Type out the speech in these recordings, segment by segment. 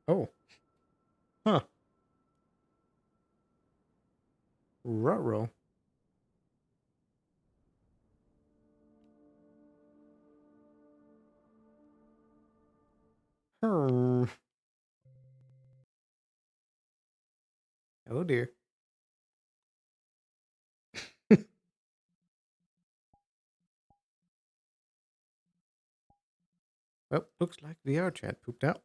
Oh. Huh. Ruh-roh. Hmm. Oh dear. Well, looks like VR chat pooped out.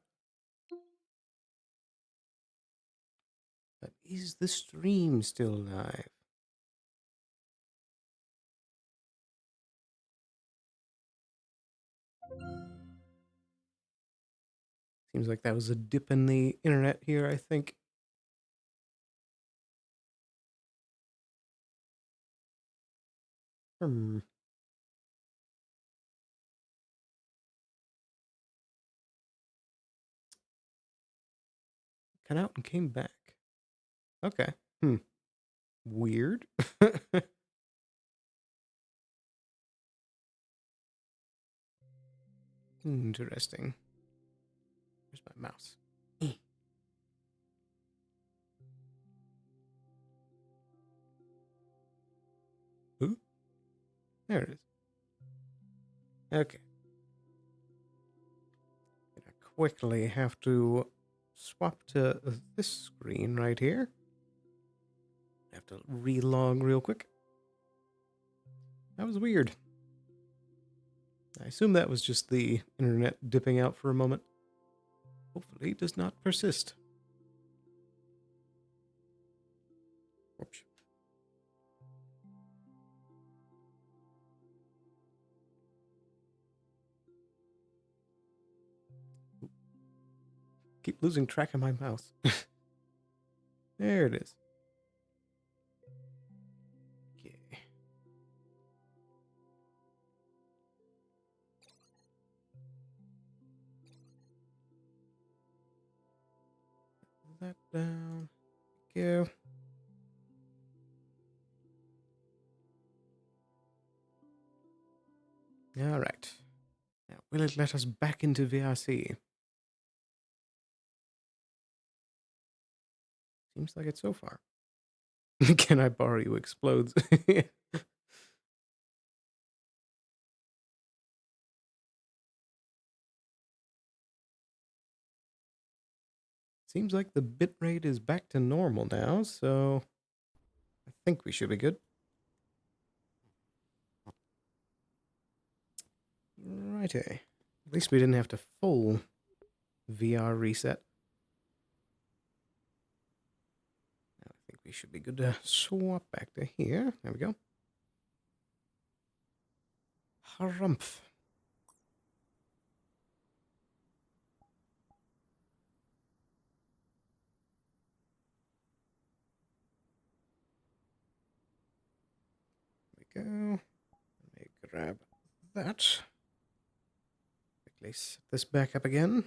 But is the stream still live? Seems like that was a dip in the internet here, I think. Hmm. Cut out and came back. Okay. Hmm. Weird. Interesting. Where's my mouse? Ooh, there it is. Okay. Gonna quickly have to swap to this screen right here. Have to relog real quick. That was weird. I assume that was just the internet dipping out for a moment. Hopefully it does not persist. Oops. Keep losing track of my mouse. There it is. Okay. That down. Go. All right. Now, will it let us back into VRC? Seems like it so far. Can I borrow you explodes? Seems like the bitrate is back to normal now, so I think we should be good. Righty. At least we didn't have to full VR reset. Now I think we should be good to swap back to here. There we go. Harumph. There we go. Let me grab that. Quickly set this back up again.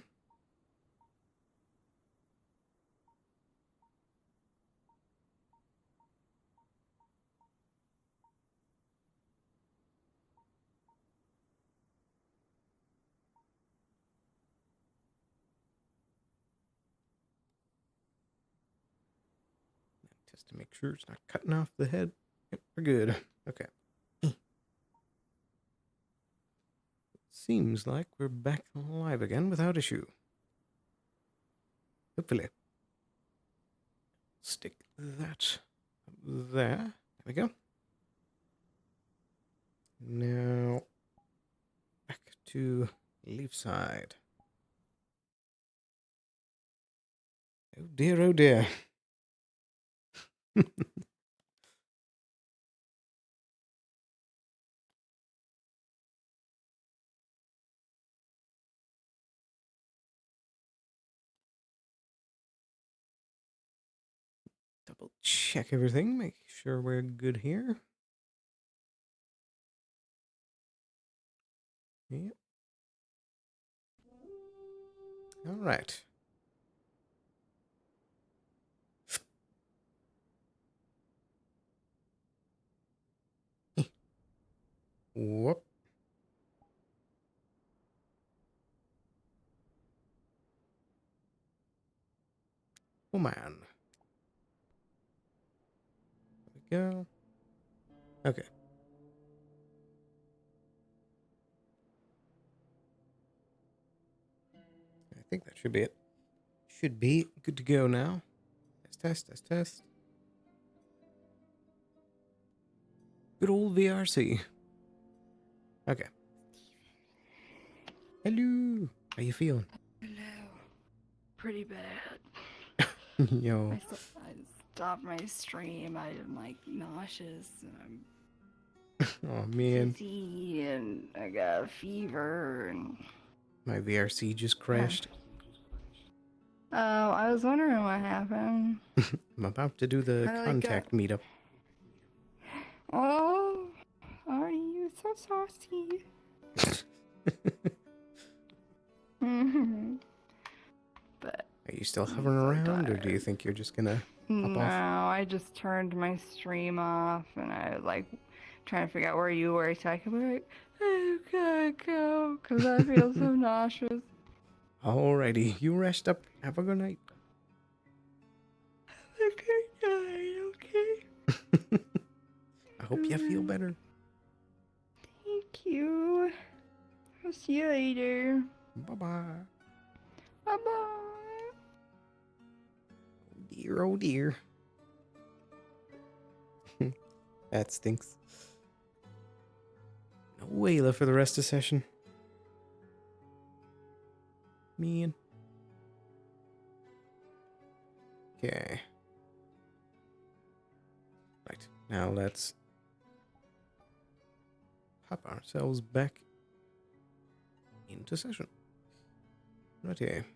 Just to make sure it's not cutting off the head. Yep, we're good. Okay. Seems like we're back live again without issue. Hopefully. Stick that there. There we go. Now, back to leaf side. Oh dear, oh dear. Double check everything, make sure we're good here. Yep. All right. Whoop. Oh man. There we go. Okay. I think that should be it. Should be good to go now. Test. Good old VRC. Okay. Hello. How you feeling? Hello. Pretty bad. Yo. I stopped my stream. I'm like nauseous and I'm Oh man. dizzy and I got a fever and. My VRC just crashed. Oh, I was wondering what happened. I'm about to do the contact meetup. Oh, are you so saucy? But are you still hovering around, or do you think you're just gonna hop off? No, I just turned my stream off and I was like trying to figure out where you were so I could be like, I gotta go because I feel so nauseous. Alrighty, you rest up. Have a good night. Okay. I hope you feel better. Thank you. I'll see you later. Bye-bye. Bye-bye. Oh dear. That stinks. No Wayla for the rest of the session. Man. Okay. Right, now let's pop ourselves back into session. Right here.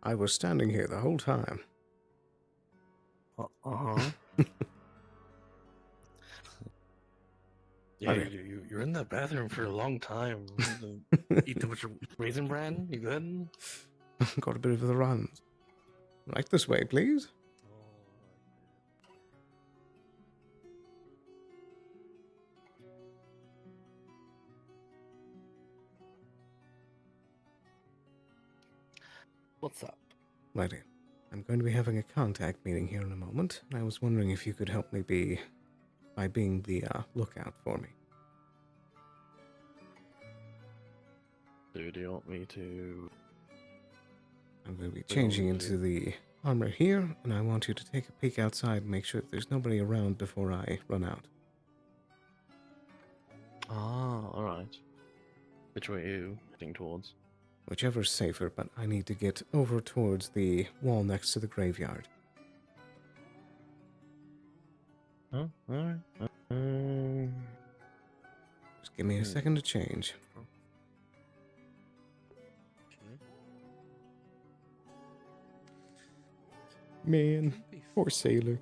I was standing here the whole time. Uh-huh. Yeah, you're in the bathroom for a long time. Eat too much raisin bran? You good? Got a bit of the runs. Right this way, please. What's up? Righty. I'm going to be having a contact meeting here in a moment, and I was wondering if you could help me by being the lookout for me. Do you want me to... I'm going to be changing into the armor here, and I want you to take a peek outside and make sure that there's nobody around before I run out. Ah, alright. Which way are you heading towards? Whichever's safer, but I need to get over towards the wall next to the graveyard. Oh, alright. Just give me a second to change. Man, poor sailor.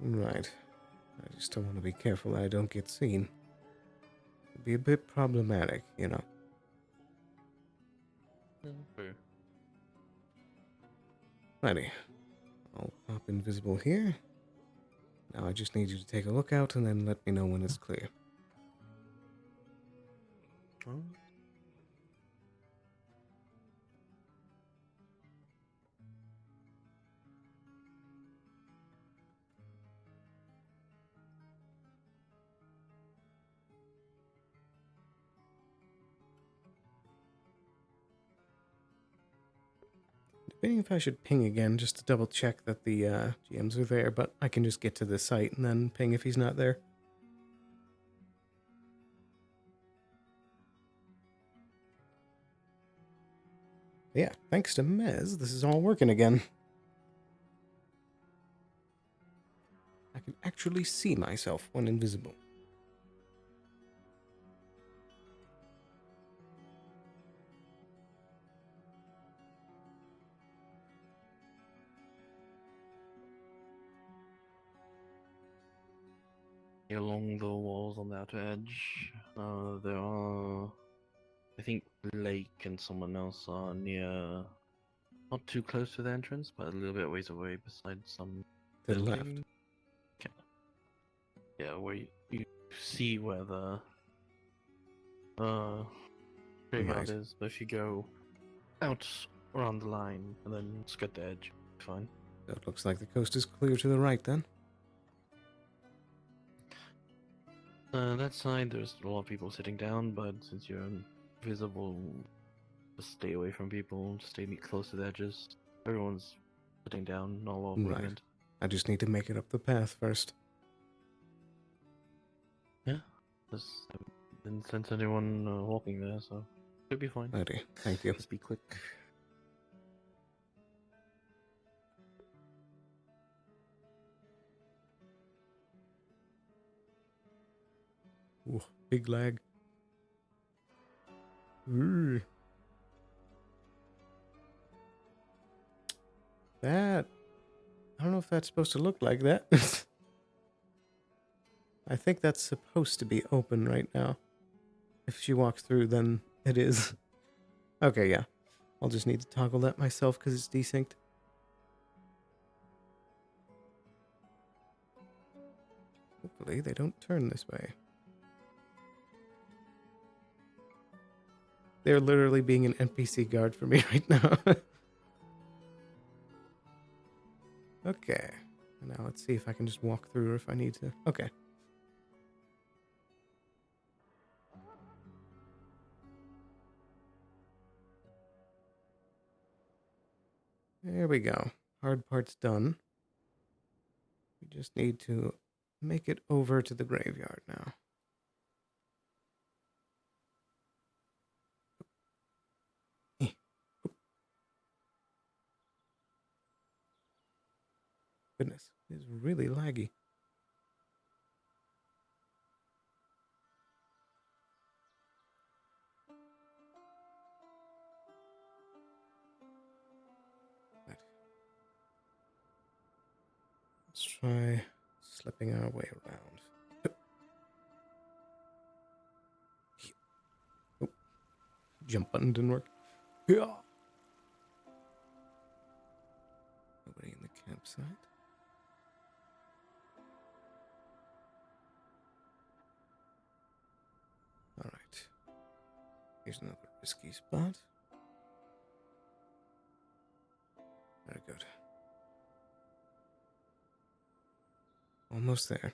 Right. I just don't want to be careful that I don't get seen. It'd be a bit problematic, you know. Fair. Righty. I'll pop invisible here. Now I just need you to take a look out and then let me know when it's clear. Oh. Debating if I should ping again just to double check that the GMs are there, but I can just get to the site and then ping if he's not there. Yeah, thanks to Mez, this is all working again. I can actually see myself when invisible. Along the walls on the outer edge, there are, I think, Blake and someone else are near not too close to the entrance, but a little bit ways away beside some To the left. building. Yeah, where you see where the graveyard Right. is, but if you go out around the line and then skirt the edge, fine. So it looks like the coast is clear to the right then. That side, there's a lot of people sitting down, but since you're invisible, just stay away from people, stay close to the edges. Everyone's sitting down, not a lot of Right. movement. I just need to make it up the path first. Yeah, just didn't sense anyone walking there, so should be fine. Righty, thank you. Just be quick. Ooh, big lag. Ooh. That... I don't know if that's supposed to look like that. I think that's supposed to be open right now. If she walks through, then it is. Okay, yeah. I'll just need to toggle that myself because it's desynced. Hopefully they don't turn this way. They're literally being an NPC guard for me right now. Okay. Now let's see if I can just walk through or if I need to. Okay. There we go. Hard part's done. We just need to make it over to the graveyard now. Goodness, it's really laggy. Right. Let's try slipping our way around. Oh, jump button didn't work. Yeah. Nobody in the campsite. All right. Here's another risky spot. Very good. Almost there.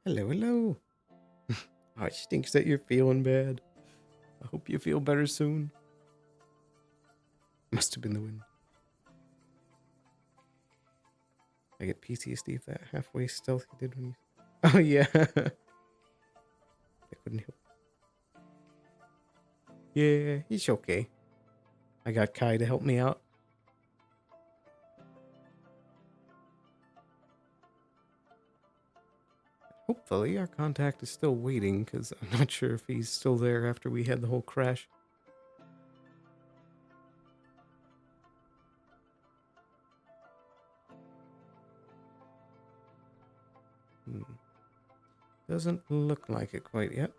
Hello, hello. Oh, it stinks that you're feeling bad. I hope you feel better soon. Must have been the wind. I get PTSD if that halfway stealth you did when you... Oh, yeah. I couldn't help. Yeah, it's okay. I got Kai to help me out. Hopefully our contact is still waiting, because I'm not sure if he's still there after we had the whole crash. Doesn't look like it quite yet.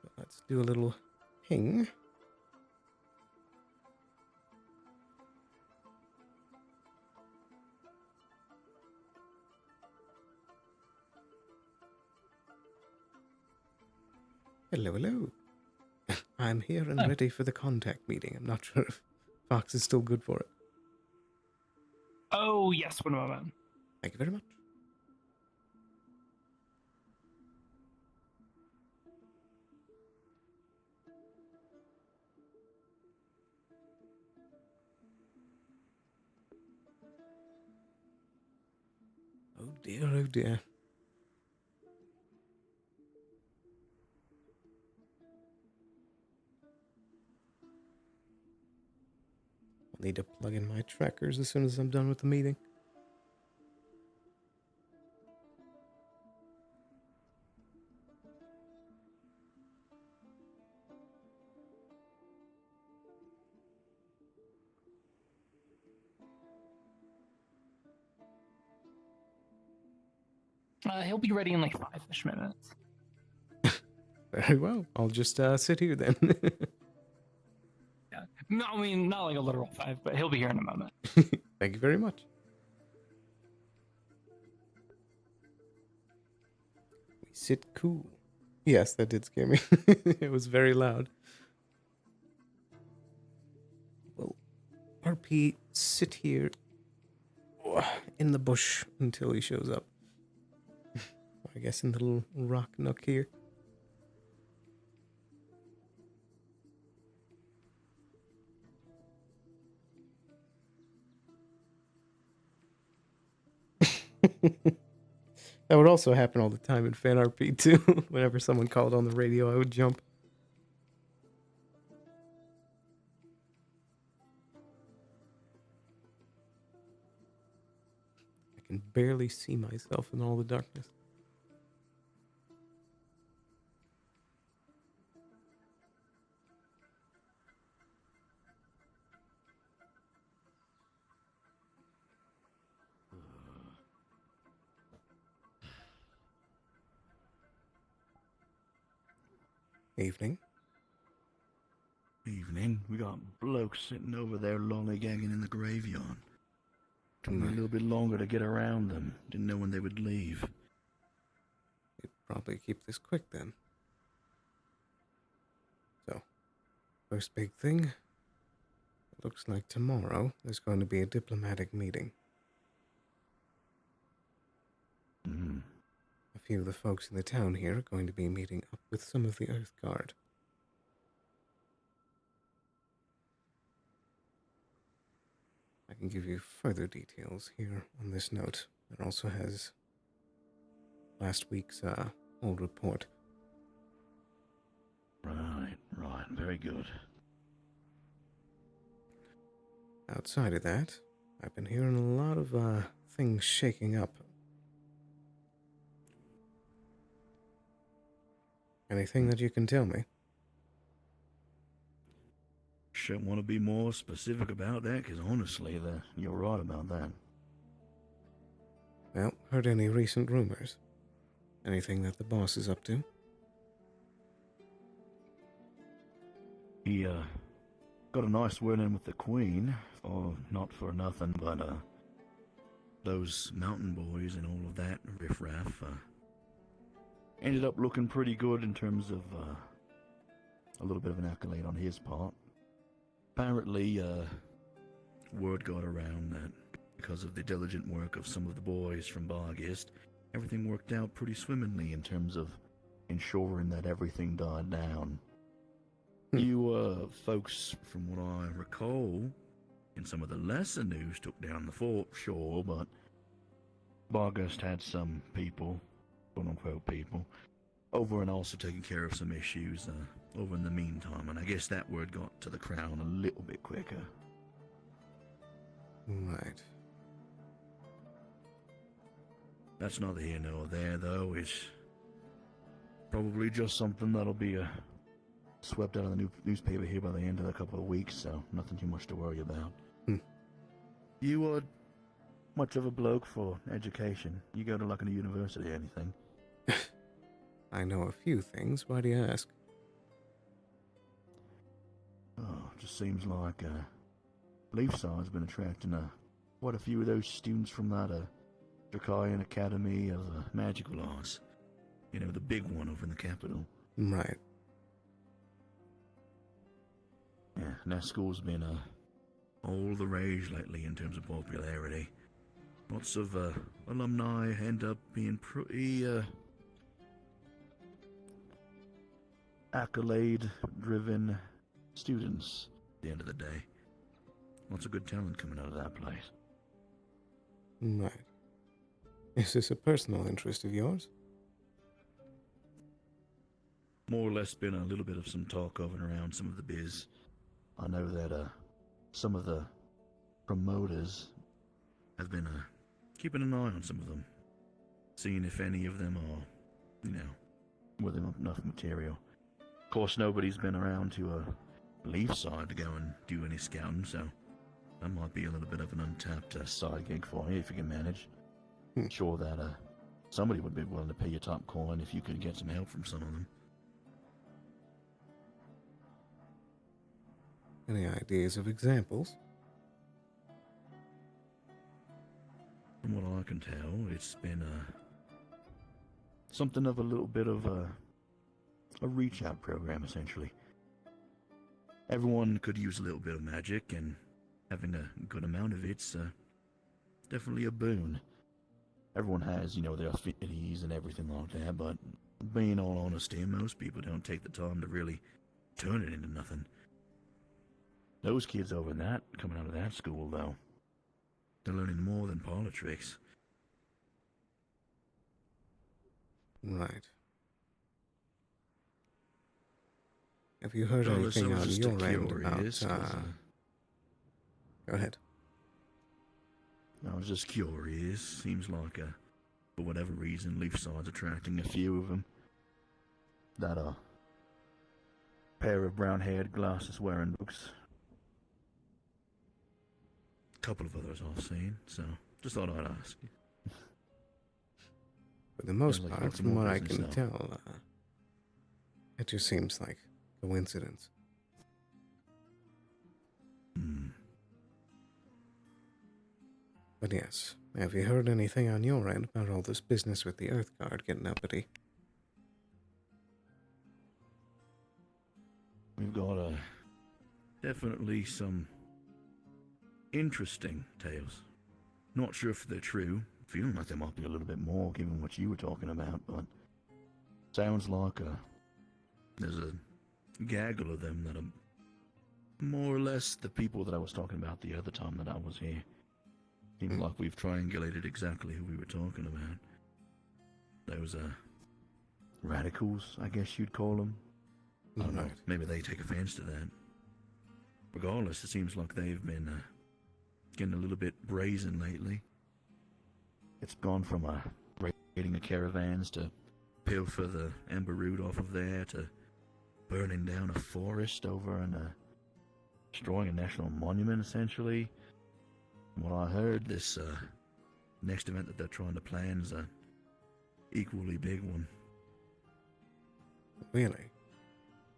But let's do a little ping. Hello, hello. I'm here and ready for the contact meeting. I'm not sure if Fox is still good for it. Oh, yes, one moment. Thank you very much. Oh dear, oh dear. I'll need to plug in my trackers as soon as I'm done with the meeting. He'll be ready in like 5-ish minutes. Very well. I'll just sit here then. Yeah. No, I mean, not like a literal 5, but he'll be here in a moment. Thank you very much. We sit cool. Yes, that did scare me. It was very loud. Well, RP, sit here in the bush until he shows up. I guess in the little rock nook here. That would also happen all the time in fan RP too. Whenever someone called on the radio, I would jump. I can barely see myself in all the darkness. Evening. Evening. We got blokes sitting over there lollygagging in the graveyard. Took me a little bit longer to get around them. Didn't know when they would leave. You'd probably keep this quick then. So, first big thing. It looks like tomorrow there's going to be a diplomatic meeting. Mm. A few of the folks in the town here are going to be meeting up with some of the Earth Guard. I can give you further details here on this note. It also has last week's old report. Right. Very good. Outside of that, I've been hearing a lot of things shaking up. Anything that you can tell me? Shouldn't want to be more specific about that, because honestly, you're right about that. Well, heard any recent rumors? Anything that the boss is up to? He, got a nice word in with the Queen, or not for nothing, but, those mountain boys and all of that riffraff, ended up looking pretty good in terms of, a little bit of an accolade on his part. Apparently, word got around that because of the diligent work of some of the boys from Bargist, everything worked out pretty swimmingly in terms of ensuring that everything died down. You, folks, from what I recall, in some of the lesser news took down the fort, sure, but Bargist had some people, quote-unquote people, over and also taking care of some issues, over in the meantime, and I guess that word got to the crown a little bit quicker. Right. That's neither here nor there, though. It's probably just something that'll be swept out of the newspaper here by the end of a couple of weeks, so nothing too much to worry about. You are much of a bloke for education. You go to like a university or anything? I know a few things. Why do you ask? Oh, just seems like Leafside's been attracting quite a few of those students from that Draconian Academy of Magical Arts. You know, the big one over in the capital. Right. Yeah, and that school's been all the rage lately in terms of popularity. Lots of alumni end up being pretty accolade-driven students at the end of the day. Lots of good talent coming out of that place. Right. Is this a personal interest of yours? More or less been a little bit of some talk of and around some of the biz. I know that some of the promoters have been keeping an eye on some of them, seeing if any of them are, you know, with enough material. Of course, nobody's been around to Leaf side to go and do any scouting, so that might be a little bit of an untapped side gig for you if you can manage. Sure that somebody would be willing to pay you top coin if you could get some help from some of them. Any ideas of examples? From what I can tell, it's been something of a little bit of a reach-out program, essentially. Everyone could use a little bit of magic, and having a good amount of it's definitely a boon. Everyone has, their affinities and everything like that, but being all honesty, most people don't take the time to really turn it into nothing. Those kids coming out of that school, though, they're learning more than parlor tricks. Right. Have you heard Well, anything I was on just your end curious, about, 'cause, Go ahead. I was just curious. Seems like, for whatever reason, Leafside's attracting a few of them. That, pair of brown-haired, glasses-wearing books. A couple of others I've seen, so just thought I'd ask. For the most like part, lots of from more what I business can now. tell, it just seems like coincidence. Hmm. But yes, have you heard anything on your end about all this business with the Earth Guard getting uppity? We've got, definitely some interesting tales. Not sure if they're true. Feeling like there might be a little bit more, given what you were talking about, but sounds like, there's a gaggle of them that are more or less the people that I was talking about the other time that I was here. Seems like we've triangulated exactly who we were talking about. Those, radicals, I guess you'd call them. I don't know, Right. maybe they take offense to that. Regardless, it seems like they've been, getting a little bit brazen lately. It's gone from, raiding the caravans to pilfer the ember root off of there to burning down a forest over and, destroying a national monument, essentially. From what I heard, this next event that they're trying to plan is a equally big one. Really?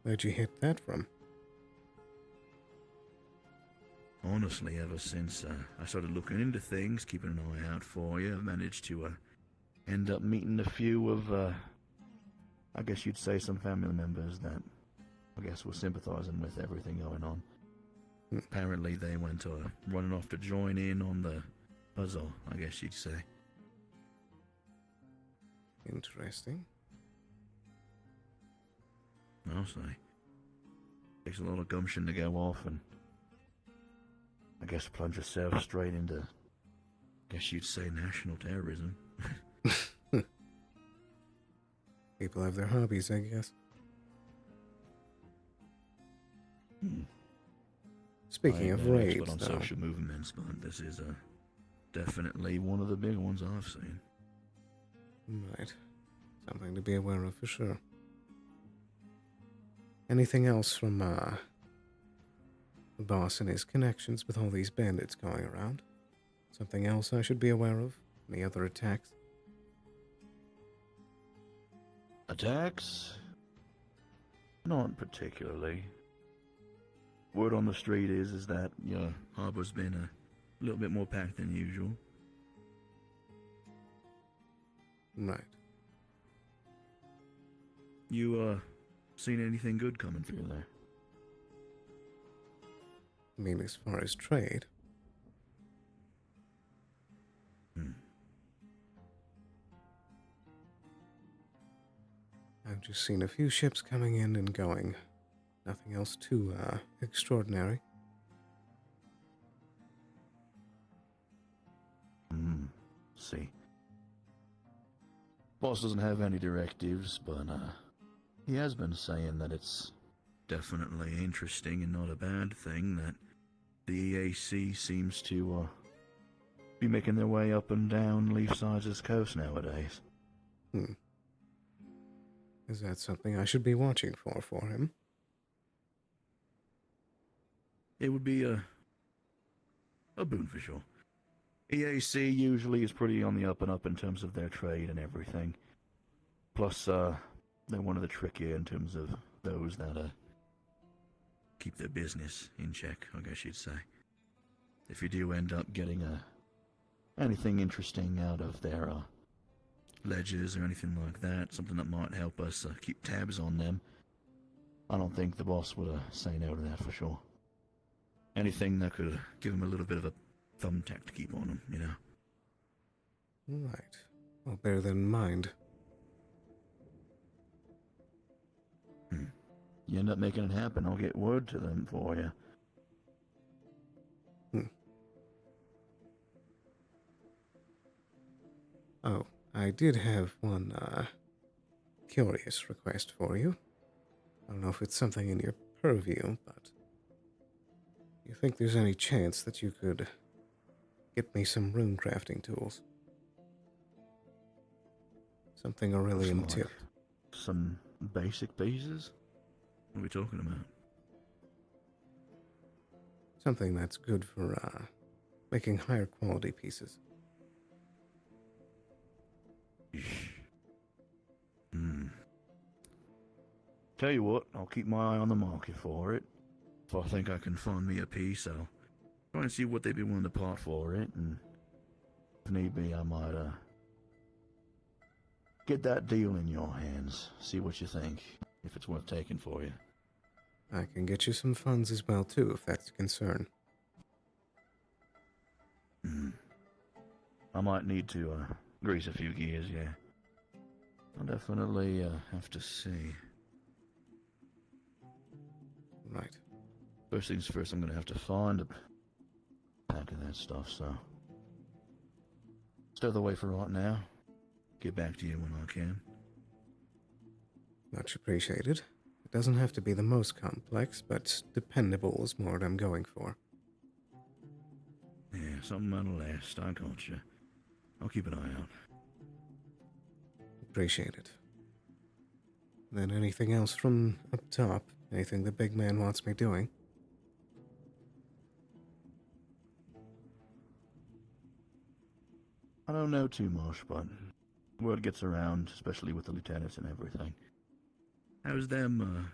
Where'd you hit that from? Honestly, ever since I started looking into things, keeping an eye out for you, I've managed to end up meeting a few of, I guess you'd say some family members that I guess were sympathizing with everything going on. Apparently they went running off to join in on the puzzle, I guess you'd say. Interesting. I'll say. Takes a lot of gumption to go off and I guess plunge yourself straight into, I guess you'd say, national terrorism. People have their hobbies, I guess. Speaking of I ain't no raids, expert on though, social movements, but this is definitely one of the big ones I've seen. right. Something to be aware of for sure. Anything else from, the boss and his connections with all these bandits going around? Something else I should be aware of? Any other attacks? Attacks? Not particularly. Word on the street is that your harbor's been a little bit more packed than usual. Right. You, seen anything good coming through there? I mean, as far as trade, I've just seen a few ships coming in and going. Nothing else too, extraordinary. See. Boss doesn't have any directives, but, he has been saying that it's definitely interesting and not a bad thing that the EAC seems to, be making their way up and down Leafside's coast nowadays. Is that something I should be watching for him? It would be a boon for sure. EAC usually is pretty on the up and up in terms of their trade and everything. Plus, they're one of the trickier in terms of those that, keep their business in check, I guess you'd say. If you do end up getting anything interesting out of their ledgers or anything like that, something that might help us keep tabs on them, I don't think the boss would say no to that for sure. Anything that could give him a little bit of a thumbtack to keep on him, you know. Right. I'll bear that in mind. You end up making it happen, I'll get word to them for you. Oh, I did have one, curious request for you. I don't know if it's something in your purview, but do you think there's any chance that you could get me some rune crafting tools? Something Aurelian Looks like tipped. some basic pieces? What are we talking about? Something that's good for, making higher quality pieces. Tell you what, I'll keep my eye on the market for it. If I think I can find me a piece, I'll try and see what they'd be willing to part for it, and if need be, I might, get that deal in your hands. See what you think, if it's worth taking for you. I can get you some funds as well, too, if that's a concern. I might need to, grease a few gears, yeah. I'll definitely, have to see. Right. First things first, I'm gonna have to find a pack of that stuff, so... Stay the way for right now. Get back to you when I can. Much appreciated. It doesn't have to be the most complex, but dependable is more what I'm going for. Yeah, something that'll last, I got you. I'll keep an eye out. Appreciate it. Then anything else from up top? Anything the big man wants me doing? I don't know too much, but word gets around, especially with the lieutenants and everything. How's them,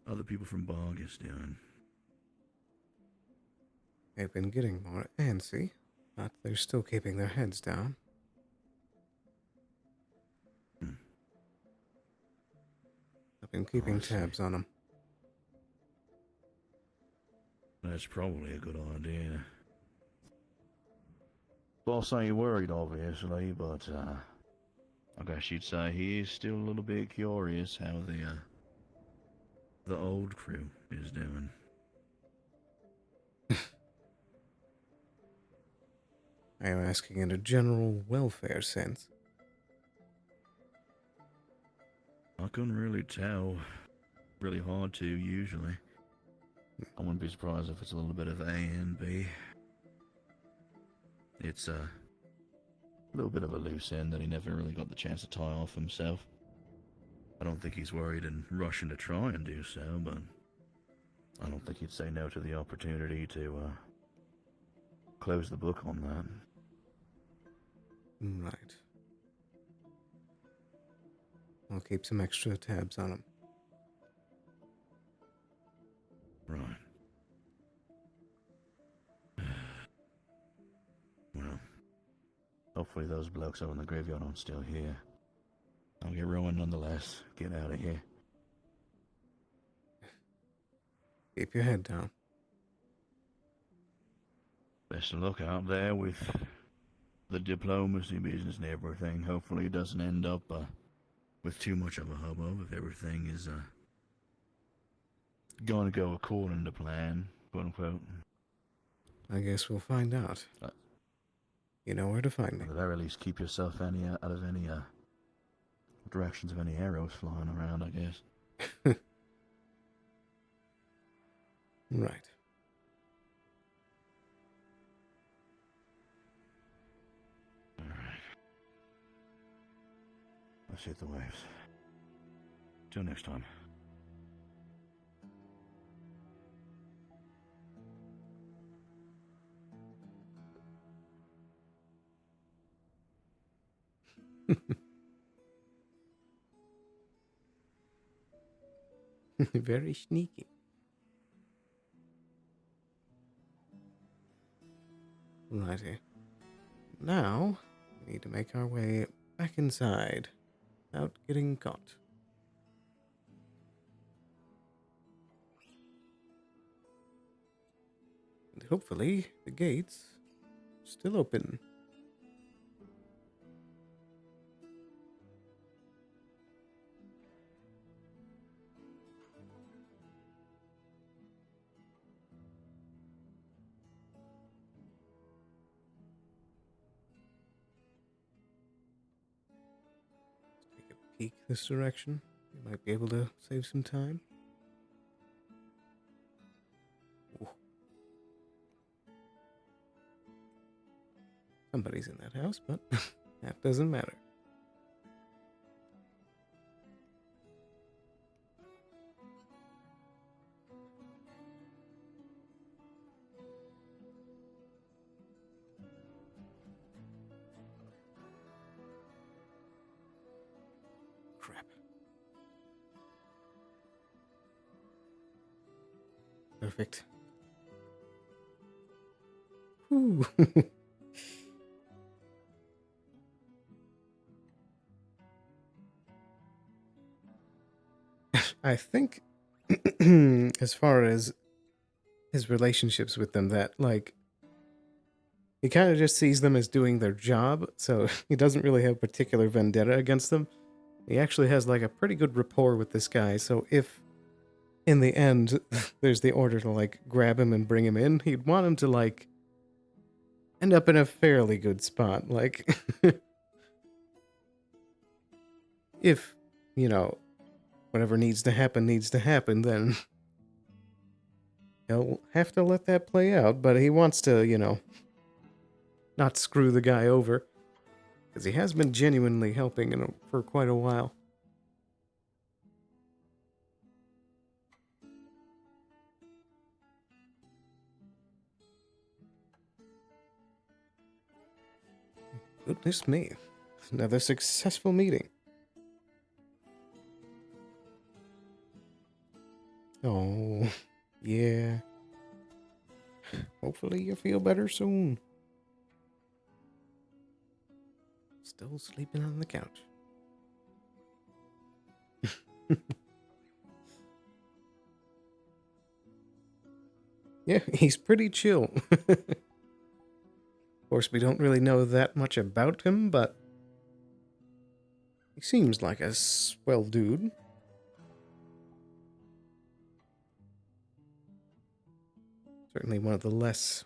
other people from Bargus doing? They've been getting more antsy, but they're still keeping their heads down. I've been keeping I see. tabs on them. That's probably a good idea. Boss ain't worried, obviously, but, I guess you'd say he is still a little bit curious how the old crew is doing. I am asking in a general welfare sense. I couldn't really tell. Really hard to, usually. I wouldn't be surprised if it's a little bit of A and B. It's a little bit of a loose end that he never really got the chance to tie off himself. I don't think he's worried and rushing to try and do so, but I don't think he'd say no to the opportunity to close the book on that. Right. I'll keep some extra tabs on them. Right. Well, hopefully those blokes over in the graveyard aren't still here. I'll get rolling nonetheless. Get out of here. Keep your head down. Best of luck out there with the diplomacy business and everything. Hopefully it doesn't end up with too much of a hubbub if everything is going to go according to plan, quote unquote. I guess we'll find out. You know where to find me. At the very least, keep yourself out of any directions of any arrows flying around, I guess. Right. Alright. Let's hit the waves. Till next time. Very sneaky. Righty. Now, we need to make our way back inside without getting caught. And hopefully, the gates are still open. Take a peek this direction. We might be able to save some time. Ooh. Somebody's in that house, but that doesn't matter. Crap. Perfect. Whew. I think, as far as his relationships with them, that, like, he kind of just sees them as doing their job, so he doesn't really have particular vendetta against them. He actually has, like, a pretty good rapport with this guy, so if, in the end, there's the order to, like, grab him and bring him in, he'd want him to, like, end up in a fairly good spot. Like, if, you know, whatever needs to happen, then he'll have to let that play out, but he wants to, you know, not screw the guy over, because he has been genuinely helping for quite a while. Goodness me. Another successful meeting. Oh, yeah. Hopefully you feel better soon. Still sleeping on the couch. Yeah, he's pretty chill. Of course, we don't really know that much about him, but he seems like a swell dude. Certainly one of the less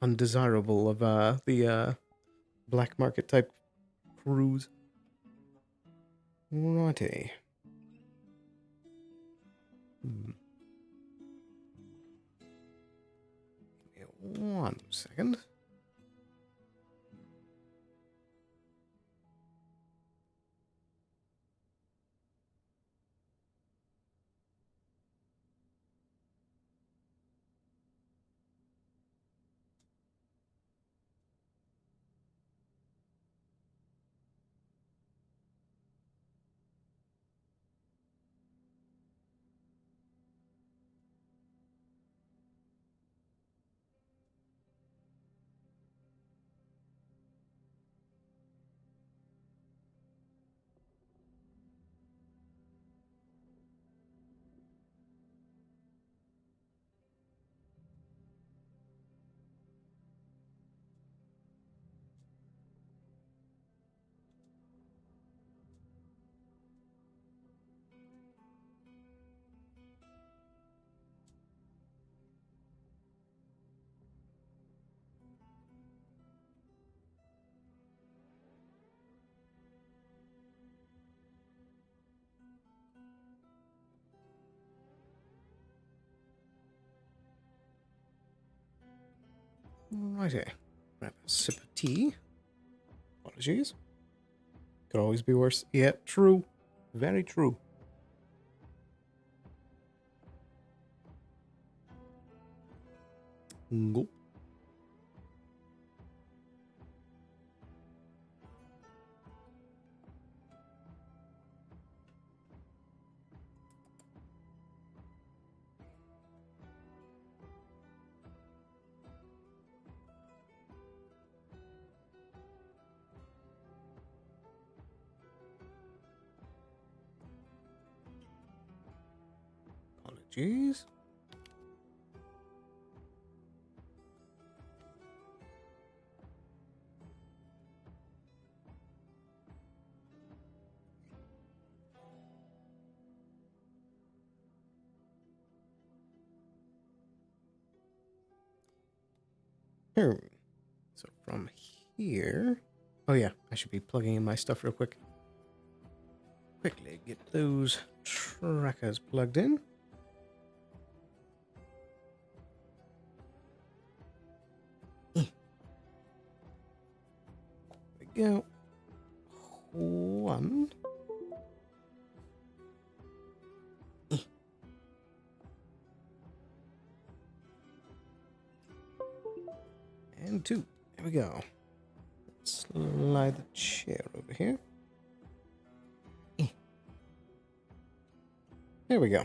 undesirable of the black market type crews. Righty. Give me 1 second. Righty. Grab a sip of tea. Apologies. Could always be worse. Yeah, true. Very true. Gulp. Jeez. Here. So from here. Oh yeah, I should be plugging in my stuff real quick. Quickly get those trackers plugged in. There we go. One. And two. There we go. Slide the chair over here. There we go.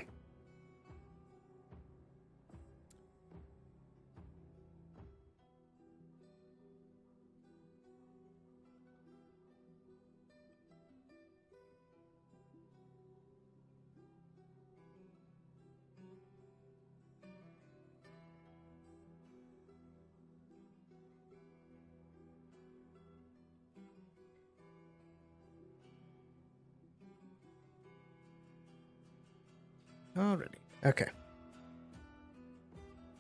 Alrighty. Okay.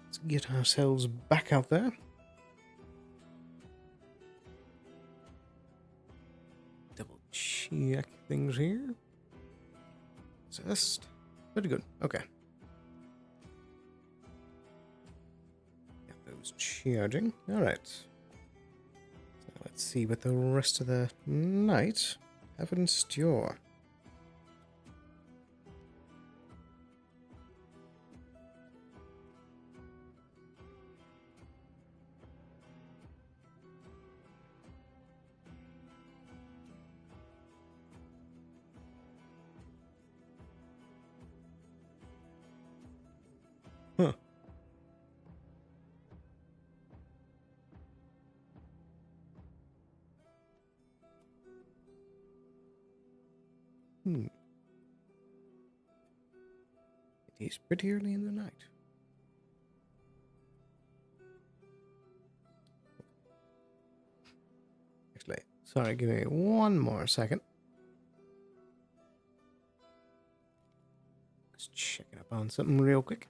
Let's get ourselves back out there. Double check things here. Assist. Very good. Okay. Got those charging. Alright. So let's see what the rest of the night have in store. Huh. It is pretty early in the night. Actually, sorry, give me one more second. Just checking up on something real quick.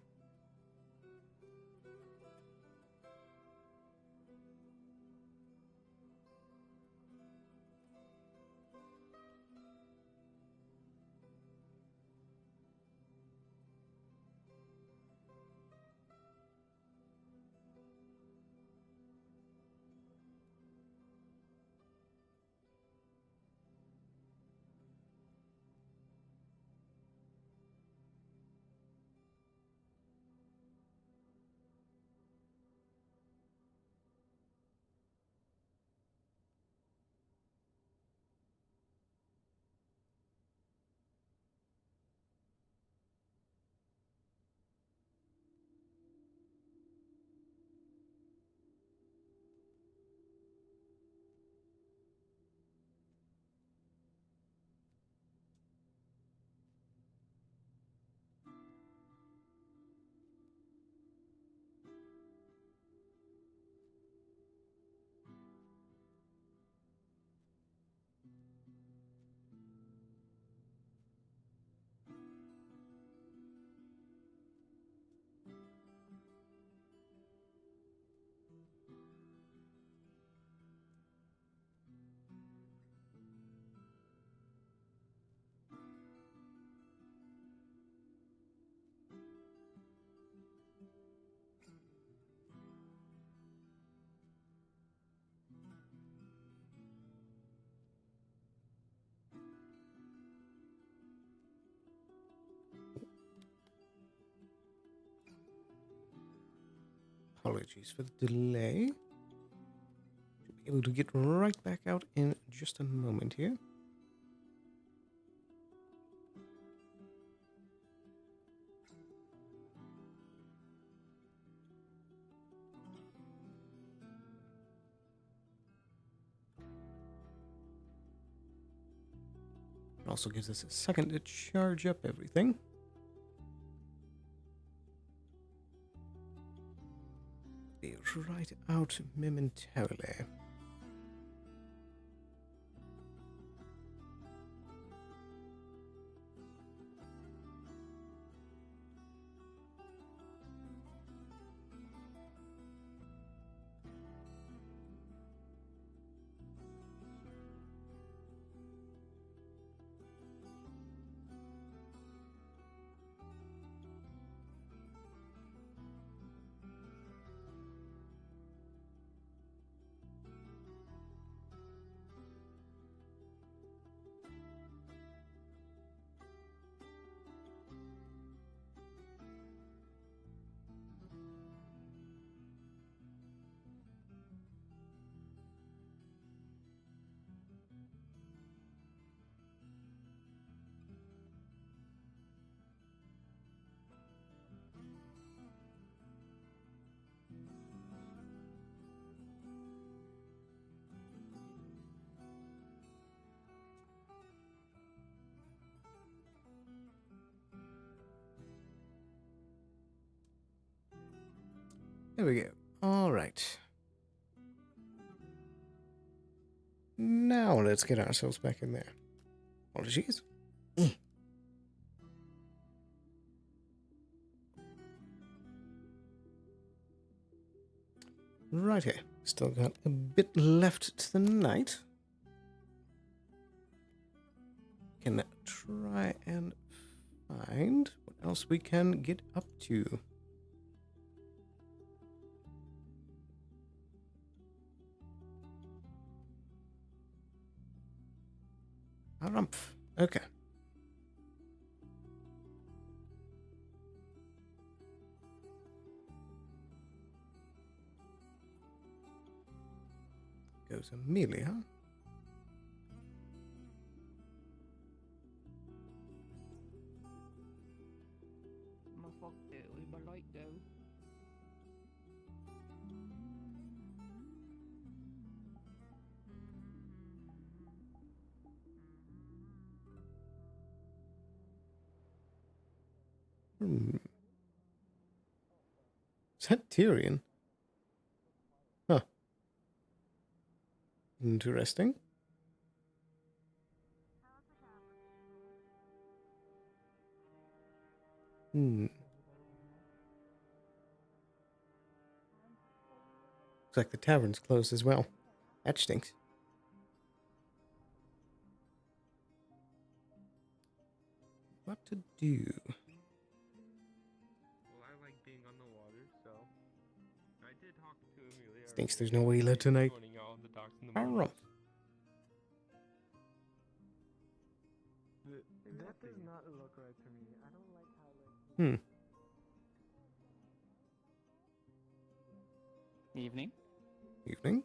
Apologies for the delay. Should be able to get right back out in just a moment here. It also gives us a second to charge up everything. Be right out momentarily. There we go. All right. Now let's get ourselves back in there. Apologies. Right here. Still got a bit left to the night. Can try and find what else we can get up to. Harumph. Okay. Goes Amelia. My fuck do, my light do. Is that Tyrion? Huh. Interesting. Looks like the tavern's closed as well. That stinks. What to do? Well, I like being on the water, so I did talk to Amelia. Stinks there's no Wheeler tonight. Joining y'all on the docks in the Harumph. morning. That does not look right to me. I don't like how Evening. Evening.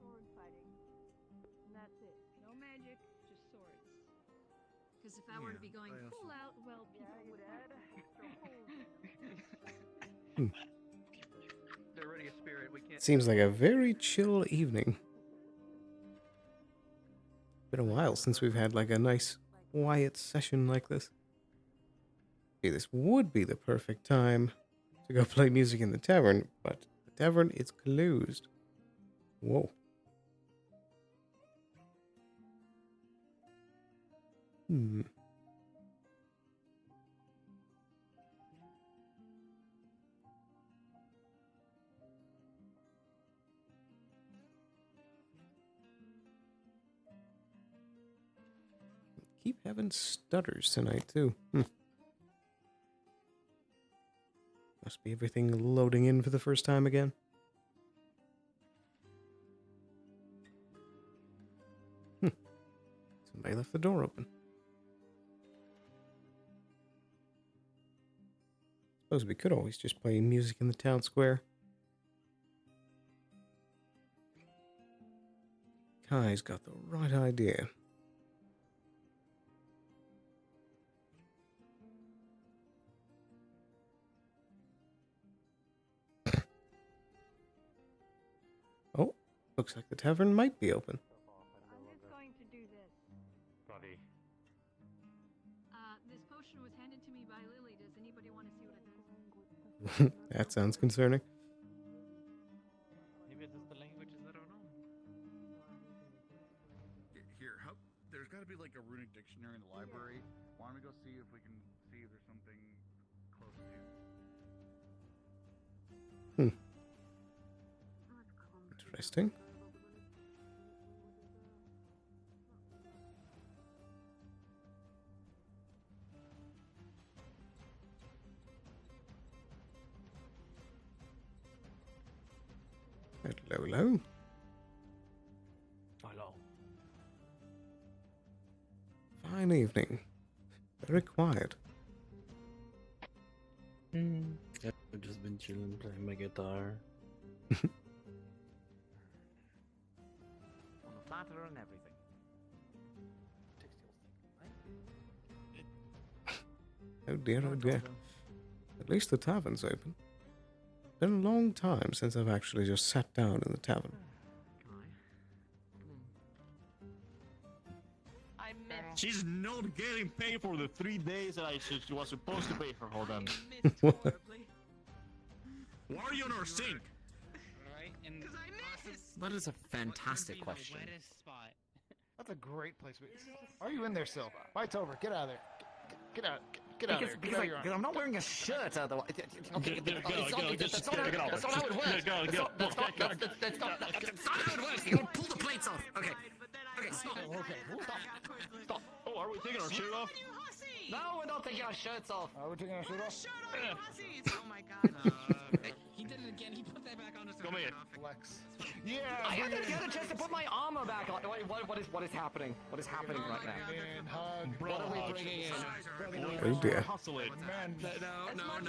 Sword fighting. And that's it. No magic, just swords. Because if I were to be going full out, well, people would add They're already a spirit. We can't. Seems like a very chill evening. Been a while since we've had like a nice quiet session like this. Okay, this would be the perfect time to go play music in the tavern, but the tavern is closed. Whoa. Keep having stutters tonight, too. Must be everything loading in for the first time again. Somebody left the door open. Suppose we could always just play music in the town square. Kai's got the right idea. Oh, looks like the tavern might be open. I'm just going to do this. Buddy. This potion was handed to me by Lily. Does anybody want to see what it does? That sounds concerning. Maybe it's just the languages I don't know. Here, there's got to be like a runic dictionary in the library. Why don't we go see if we can see if there's something close to? Interesting. Hello, hello. Hello. Fine evening. Very quiet. I've just been chilling, playing my guitar. On the platter and everything. Oh dear, oh dear. At least the tavern's open. Been a long time since I've actually just sat down in the tavern. I missed. She's not getting paid for the 3 days that she was supposed to pay for. Hold on. missed horribly. Why are you on our sink? Right? And Because I missed. That is a fantastic question. Spot. That's a great place. Are you in there still? Fight's over. Get out of there. Get out. Get out of there. Get out of your Because I'm not wearing a shirt otherwise. Okay, that's not how it works. That's not how it works. You gotta pull the plates off. Okay. Okay, stop. Stop. Oh, are we taking our shirt off? No, we're not taking our shirts off. Are we taking our shirt off? Oh my god. He did it again. He put that back on. Come here. Flex. Yeah. I haven't had a chance to put my armor back on. What is happening? What is happening right now? And hug. What are we bringing in? Oh dear. Hustle it. Man. No, I'm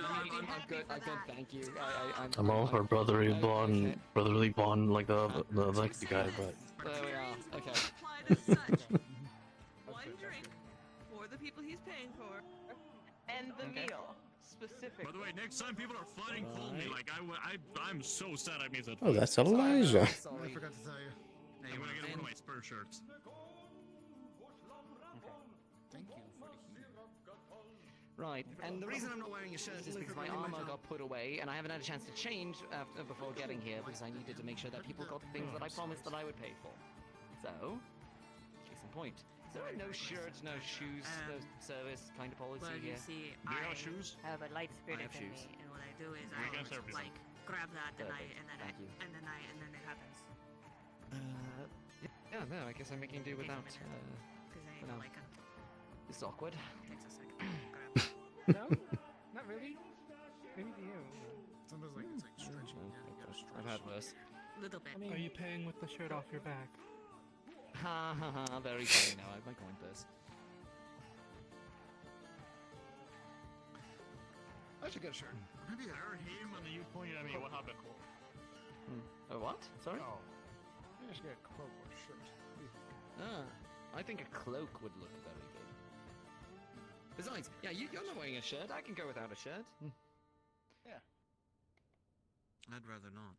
good. I'm good. Thank you. I'm all for brotherly bond like the guy, but There we are. Okay. Applied as such. One drink for the people he's paying for, and the meal specifically. By the way, next time people are flooding, call me. Like I'm so sad I missed that. Oh, that's Elijah. Sorry. I forgot to tell you. I'm gonna get one of my Spurs shirts. Thank you for the heat. Right, and the reason I'm not wearing a shirt is because my armor got put away, and I haven't had a chance to change before getting here because I needed to make sure that people got the things that I promised that I would pay for. So, case in point. So no shirts, no shoes, no service kind of policy Well, you here. see, Do you have I shoes? have a light spirit I have in shoes. me, and what I do is We can serve you like grab that, and Thank you. and then it happens. Yeah, no, I guess I'm making do without. Because I no. like It's awkward. takes a second. Grab. No, not really. Maybe to you. Sometimes like it's like stretching. I've had worse. Little bit. Are you paying with the shirt off your back? Ha ha ha, very funny now. I have my coin purse. I should get a shirt. Maybe I heard him and then you pointed at me. What happened? Oh, what? Sorry? Oh. I should get a cloak or a shirt. I think a cloak would look very good. Besides, yeah, you're not wearing a shirt. I can go without a shirt. Yeah. I'd rather not.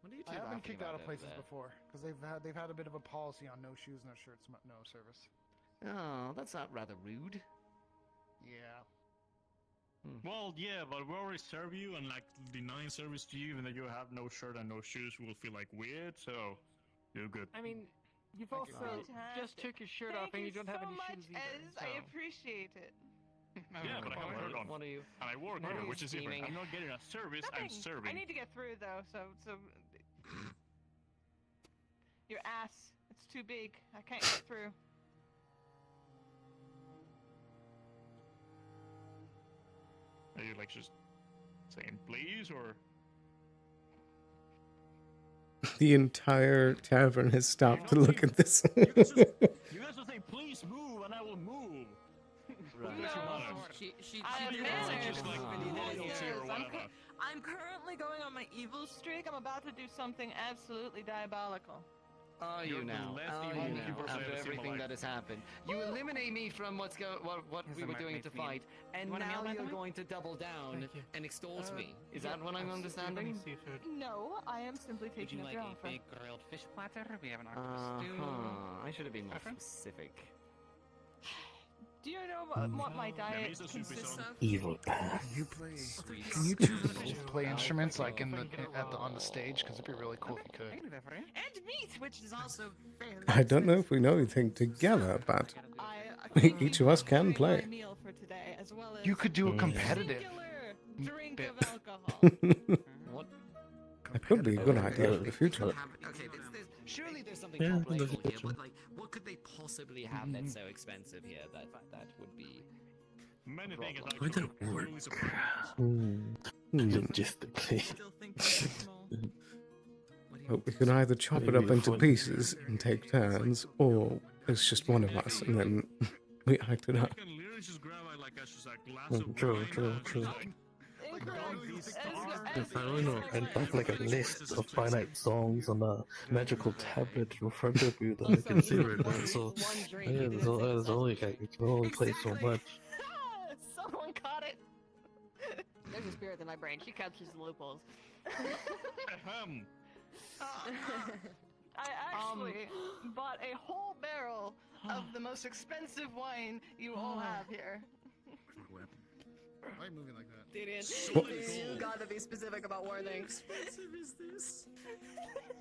What are you two I have been laughing kicked out about of places over there? before because they've had a bit of a policy on no shoes, no shirts, no service. Oh, that's not rather rude. Yeah. Well, yeah, but we already serve you, and like denying service to you, even though you have no shirt and no shoes, will feel like weird. So, you're good. I mean, you've Thank you. also Fantastic. just took your shirt Thank off and you you don't have so any much, shoes either. Ez. I appreciate it. Yeah, but I have a shirt on, What are you? and I work what here, are you which is different. scheming? I'm not getting a service. I'm Nothing. serving. I need to get through though, so your ass, it's too big. I can't get through. Are you like just saying please, or? The entire tavern has stopped to look at this. You guys just say please move, and I will move. Right. I have You manners. are just like loyalty or whatever. I'm currently going on my evil streak. I'm about to do something absolutely diabolical. Are You're you the now? less Are evil you people now? I've After ever seen in my everything life. that has happened, you eliminate me from what we were doing to fight, and now you're going to double down Thank you. and extort me. Is that what I'm understanding? Seafood. No, I am simply Would you taking up like your a offer. big grilled fish platter? We have an octopus stew. I should have been more Preference? specific. Do you know what my diet consists of? Evil path. Can you two both play instruments like on the stage? Because it'd be really cool if you could. And meat, which is also fairly I don't know if we know anything together, but each of us can play. You could do a competitive Drink bit. of alcohol. What? That could be a good idea for the future. Okay, surely there's something Yeah, top in the level here, future. but like, what could they possibly have that's so expensive here that would be? Many things Problem. like Would that totally work? surprised. Logistically. still think they're small. But we can either chop it up Maybe into for- pieces and take turns, or it's just one of us and then we act it out. You can literally just grab like a glass of True, wine true, and true. just, like, If I don't know, and have like a list of finite songs on a magical tablet in front of you that I can see right now. So yeah, there's only like you can only play so much. Someone caught it. There's a spirit in my brain. She captures the loopholes. Ahem. I actually bought a whole barrel of the most expensive wine you all have here. Why are you moving like that? You gotta be specific about warning. expensive is this?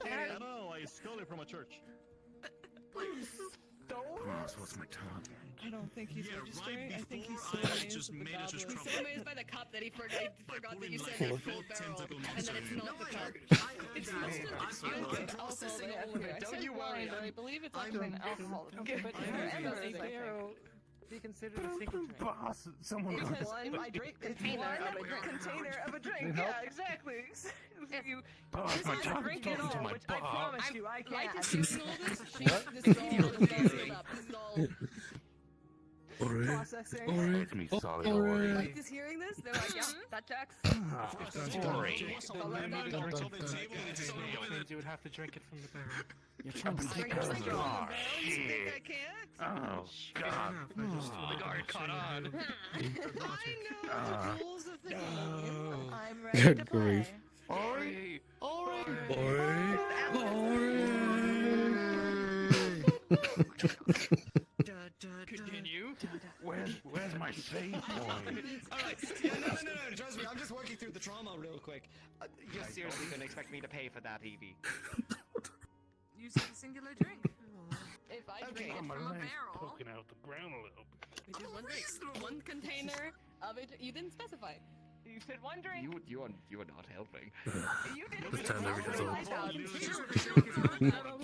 I don't know, I stole it from a church. What's my time? I don't think he's Yeah, registering. right I think he's before so I amazed just with the made it just goblin. He's trouble. so amazed by the cup that he forgot that you said putting a my full big barrel, tentacle and then it's monster in. not the cup. It's I'm not processing processing all of it. Don't you worry. I believe it's actually an alcohol. Okay, but There how are does others, a I think. barrel be considered a single drink? Boss, someone Because if I drink container of a drink, yeah, exactly. You Boss, my tongue's drink it talking to all, my which I boss. promise you I can't. Like is doing all this? This is all sealed up. This is all processing. It's me solid already. Like just hearing this, they're like, yeah, that checks. You would have to drink it from the barrel. You're trying to Drink take it us. from the barrel. Oh, You think shit. I can't? Oh, God. The guard caught on. I know the rules of the game. I'm ready Good to play. grief. Ori! Continue. Where's my save point? Alright, yeah, no, trust me, I'm just working through the trauma real quick. You're seriously gonna expect me to pay for that, Evie? Use a singular drink. If I Okay. drink it My from a leg's barrel, poking out the ground a little bit. We do one drink. one container of it. You didn't specify. You said one drink. You are not helping. You didn't. This time every say result. that. It's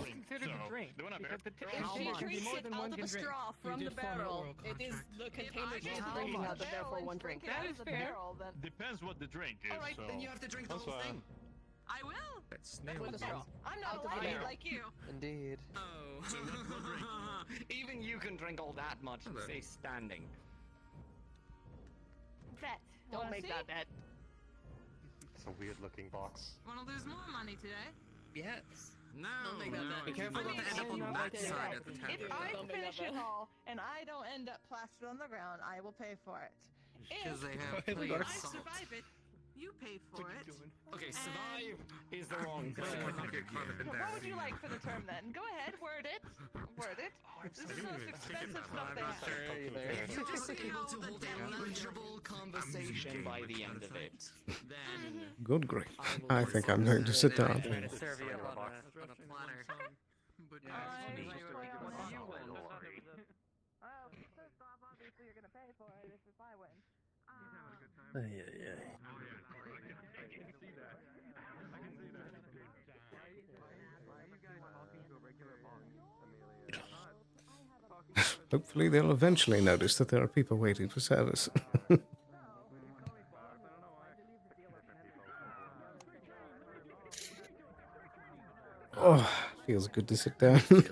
considered a drink. They want a Because the If if she can be drinks more it than out one of a can drink. straw from the barrel, it is the container she's drinking out of, therefore one drink. That is fair. Barrel, then Depends what the drink is. Alright, so. then you have to drink the That's whole why- thing. I will. with a straw. I'm not allowed to eat like you. Indeed. Oh. So what drink? Even you can drink all that much and stay standing. Bet. Don't make that bet. It's a weird looking box. Want to lose more money today? Yes. No. Don't make that bet. Be careful not to end up on that side of the If table. I finish it all and I don't end up plastered on the ground, I will pay for it. Because they have If plain I salt. survive it, you pay for it. Okay, survive is the wrong So term. what would you like for the term then? Go ahead, word it. Word it. This is the most expensive stuff they have. If you're just able to hold a manageable conversation by the end of it, then Good grief. I think I'm going to sit down. Try to serve you up on a platter. But First off, obviously you're gonna pay for it if I win. Ay, ay, ay. Hopefully they'll eventually notice that there are people waiting for service. Oh, feels good to sit down. It's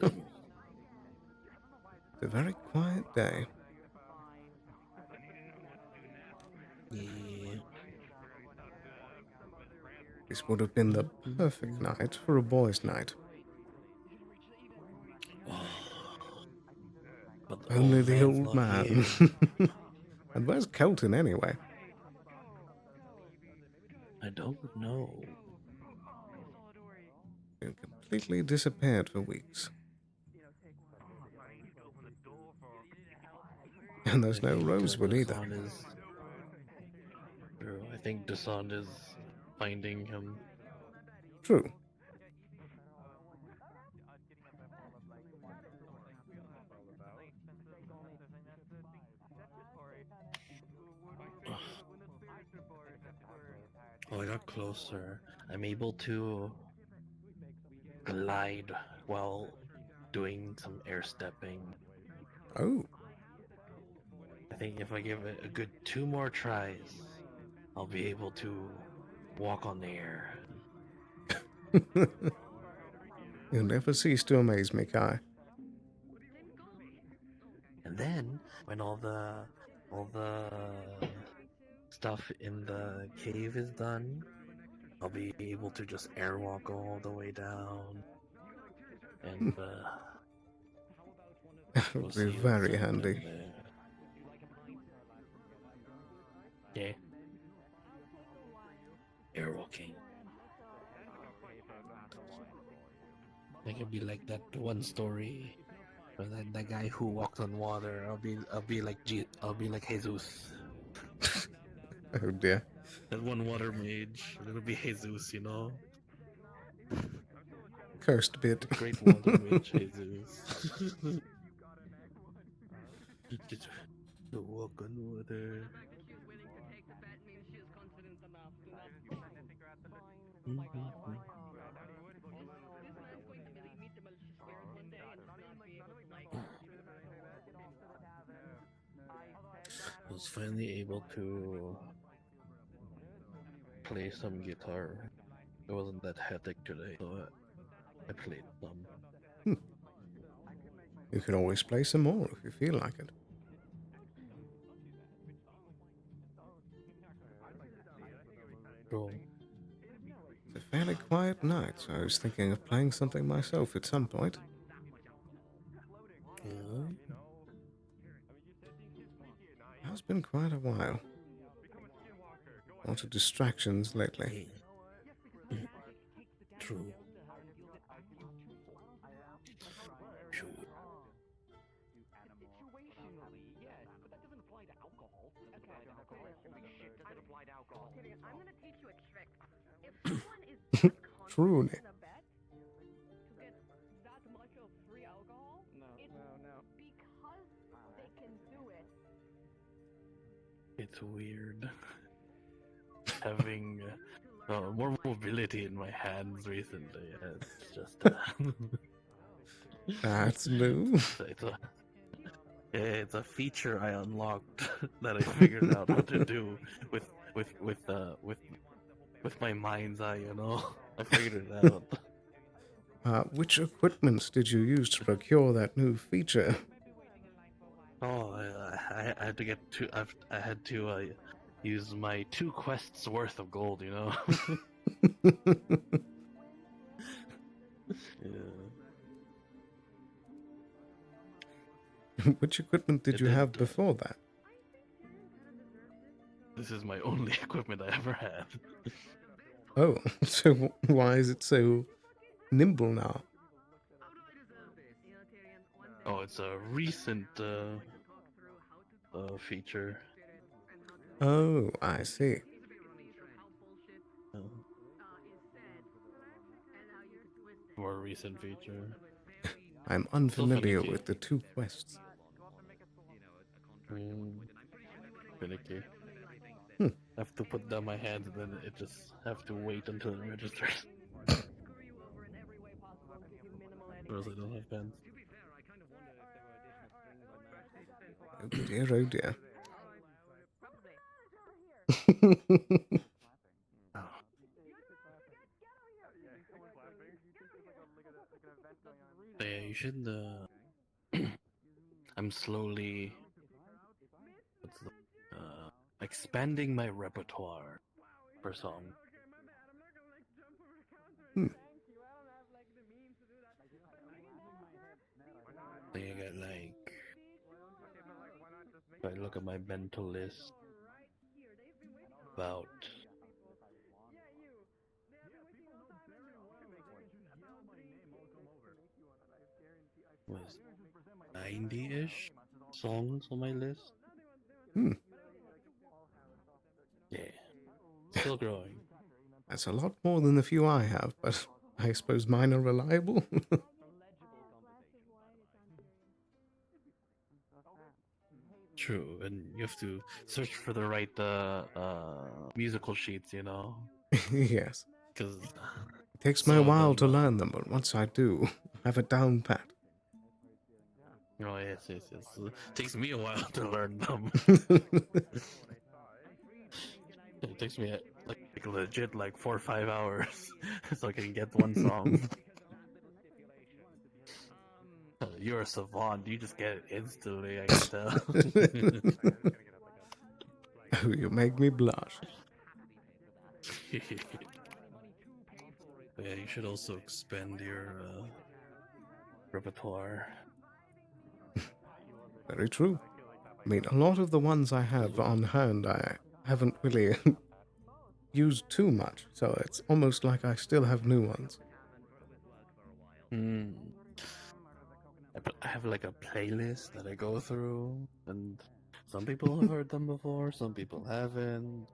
a very quiet day. Yeah. This would have been the perfect night for a boys' night. But Only the man's old not man. here. And where's Kelton anyway? I don't know. Been completely disappeared for weeks. And there's I no think, Rosewood either. Dasan is. True, I think Dasan is finding him. True. Oh, I got closer. I'm able to glide while doing some air stepping. Oh. I think if I give it a good 2 more tries, I'll be able to walk on the air. You'll never cease to amaze me, Kai. And then, when all the stuff in the cave is done, I'll be able to just airwalk all the way down. And That we'll would see be what's very happening handy. there. Yeah. Airwalking. I could be like that one story, where that guy who walked on water. I'll be like Jesus. Oh dear. That one water mage. It'll be Jesus, you know. Cursed bit. Great water mage Jesus. To walk on water. I was finally able to play some guitar. It wasn't that hectic today, so I played some. You can always play some more if you feel like it. Cool. It's a fairly quiet night, so I was thinking of playing something myself at some point. It's been quite a while. Lots of distractions lately. True. Truly. It's weird having more mobility in my hands recently. It's just That's new. It's a feature I unlocked that I figured out what to do with my mind's eye. You know, I figured it out. Which equipment did you use to procure that new feature? Oh, I had to get to. I had to use my 2 quests worth of gold. You know. Yeah. Which equipment did you have before that? This is my only equipment I ever had. Oh, so why is it so nimble now? Oh, it's a recent feature. Oh, I see. More recent feature. I'm unfamiliar with the 2 quests. Finicky. Hmm. I have to put down my hands and then it just have to wait until it registers. Or else I don't have pens. Oh dear, oh dear. Yeah, you should. I'm slowly expanding my repertoire for song. I think I got like. If I look at my mental list, about was 90-ish songs on my list. Hmm, Yeah. Still growing. that's a lot more than the few I have, but I suppose mine are reliable. True, and you have to search for the right musical sheets, you know? Yes. Because It takes me some a of while them, to learn them, but once I do, I have it down pat. oh, yes. It takes me a while to learn them. It takes me like legit like 4 or 5 hours so I can get one song. You're a savant. You just get it instantly. I can tell. Oh, you make me blush. Yeah, you should also expand your repertoire. Very true. I mean, a lot of the ones I have on hand, I haven't really used too much, so it's almost like I still have new ones. Hmm. I have like a playlist that I go through, and some people have heard them before, some people haven't.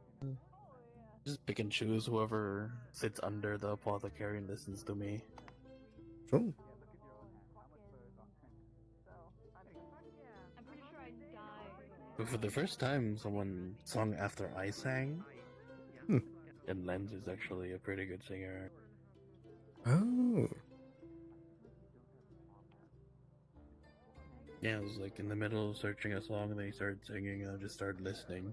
Just pick and choose whoever sits under the apothecary and listens to me. True. But for the first time, someone sung after I sang, and Lens is actually a pretty good singer. Oh. Yeah, I was like in the middle of searching a song, and they started singing, and I just started listening.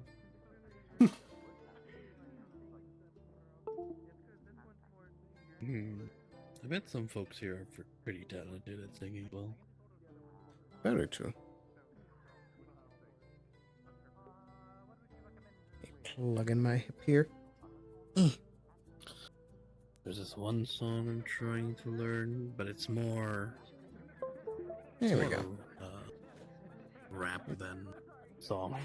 I bet some folks here are pretty talented at singing well. Very true. Plug in my hip here. There's this one song I'm trying to learn, but it's more... There we go. Rap than song.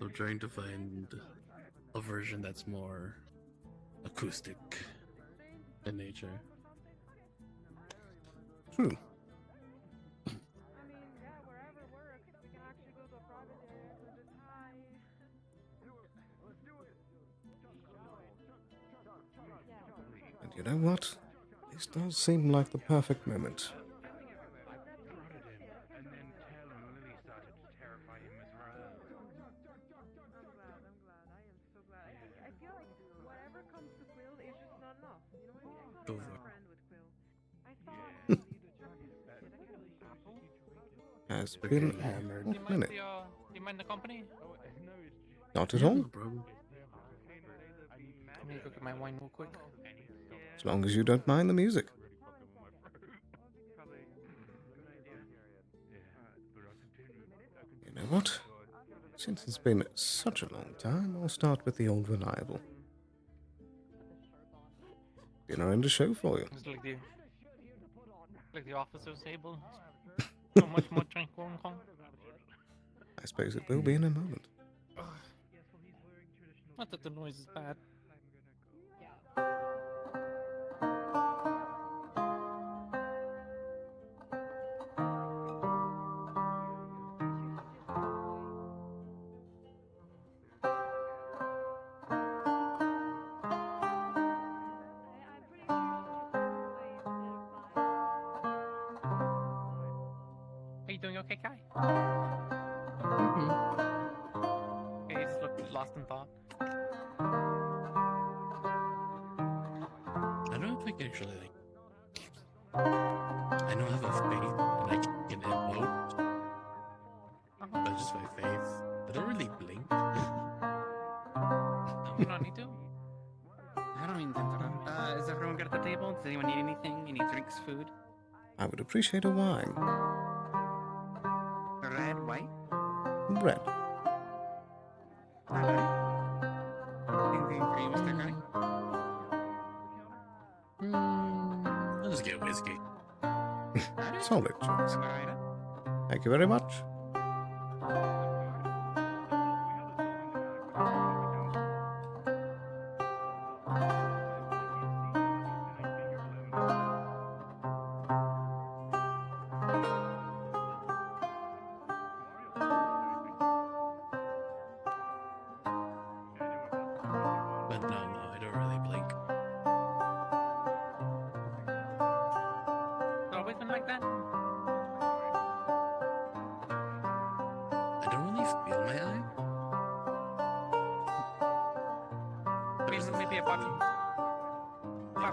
I'm trying to find a version that's more acoustic in nature. True. And you know what? This does seem like the perfect moment. Has been a hammered. hot minute. Do you mind the company? Not at all. No problem. Let me go get my wine real quick. As long as you don't mind the music. You know what? Since it's been such a long time, I'll start with the old reliable. Dinner and a show for you. It's like the officer's table. So much more drink won't come. I suppose it will be in a moment. Not that the noise is bad. Are you doing okay, Kai? Okay, you just looked lost in thought. I don't think actually like I know I have a faith and I can emote, but just my face. I don't really blink. You don't need to. I don't mean to interrupt. Is everyone good at the table? Does anyone need anything? You need drinks, food? I would appreciate a wine. Red, white? Red. Anything for you, Mr. Gray? I'll just get whiskey. Solid choice. Margarita? Thank you very much. you feel my eye? Maybe apart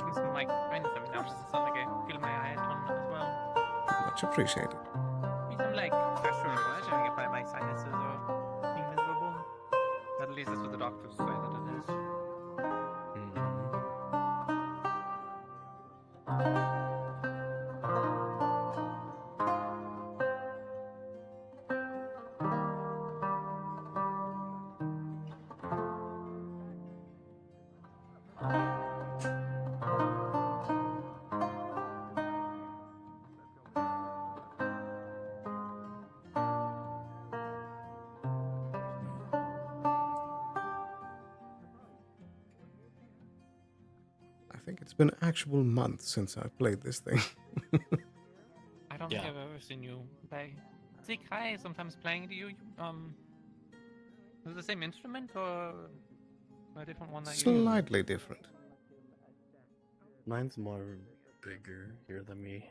from some like random stuff, now it's not like I feel my eye a ton as well. Much appreciated. Maybe some like pressure or showing if my sinuses are being miserable. At least that's what the doctors say that it is. I think it's been actual months since I played this thing. I don't think I've ever seen you play. See Kai sometimes playing. Do you is it the same instrument or a different one that you use? Slightly different. Mine's more bigger. Here, let me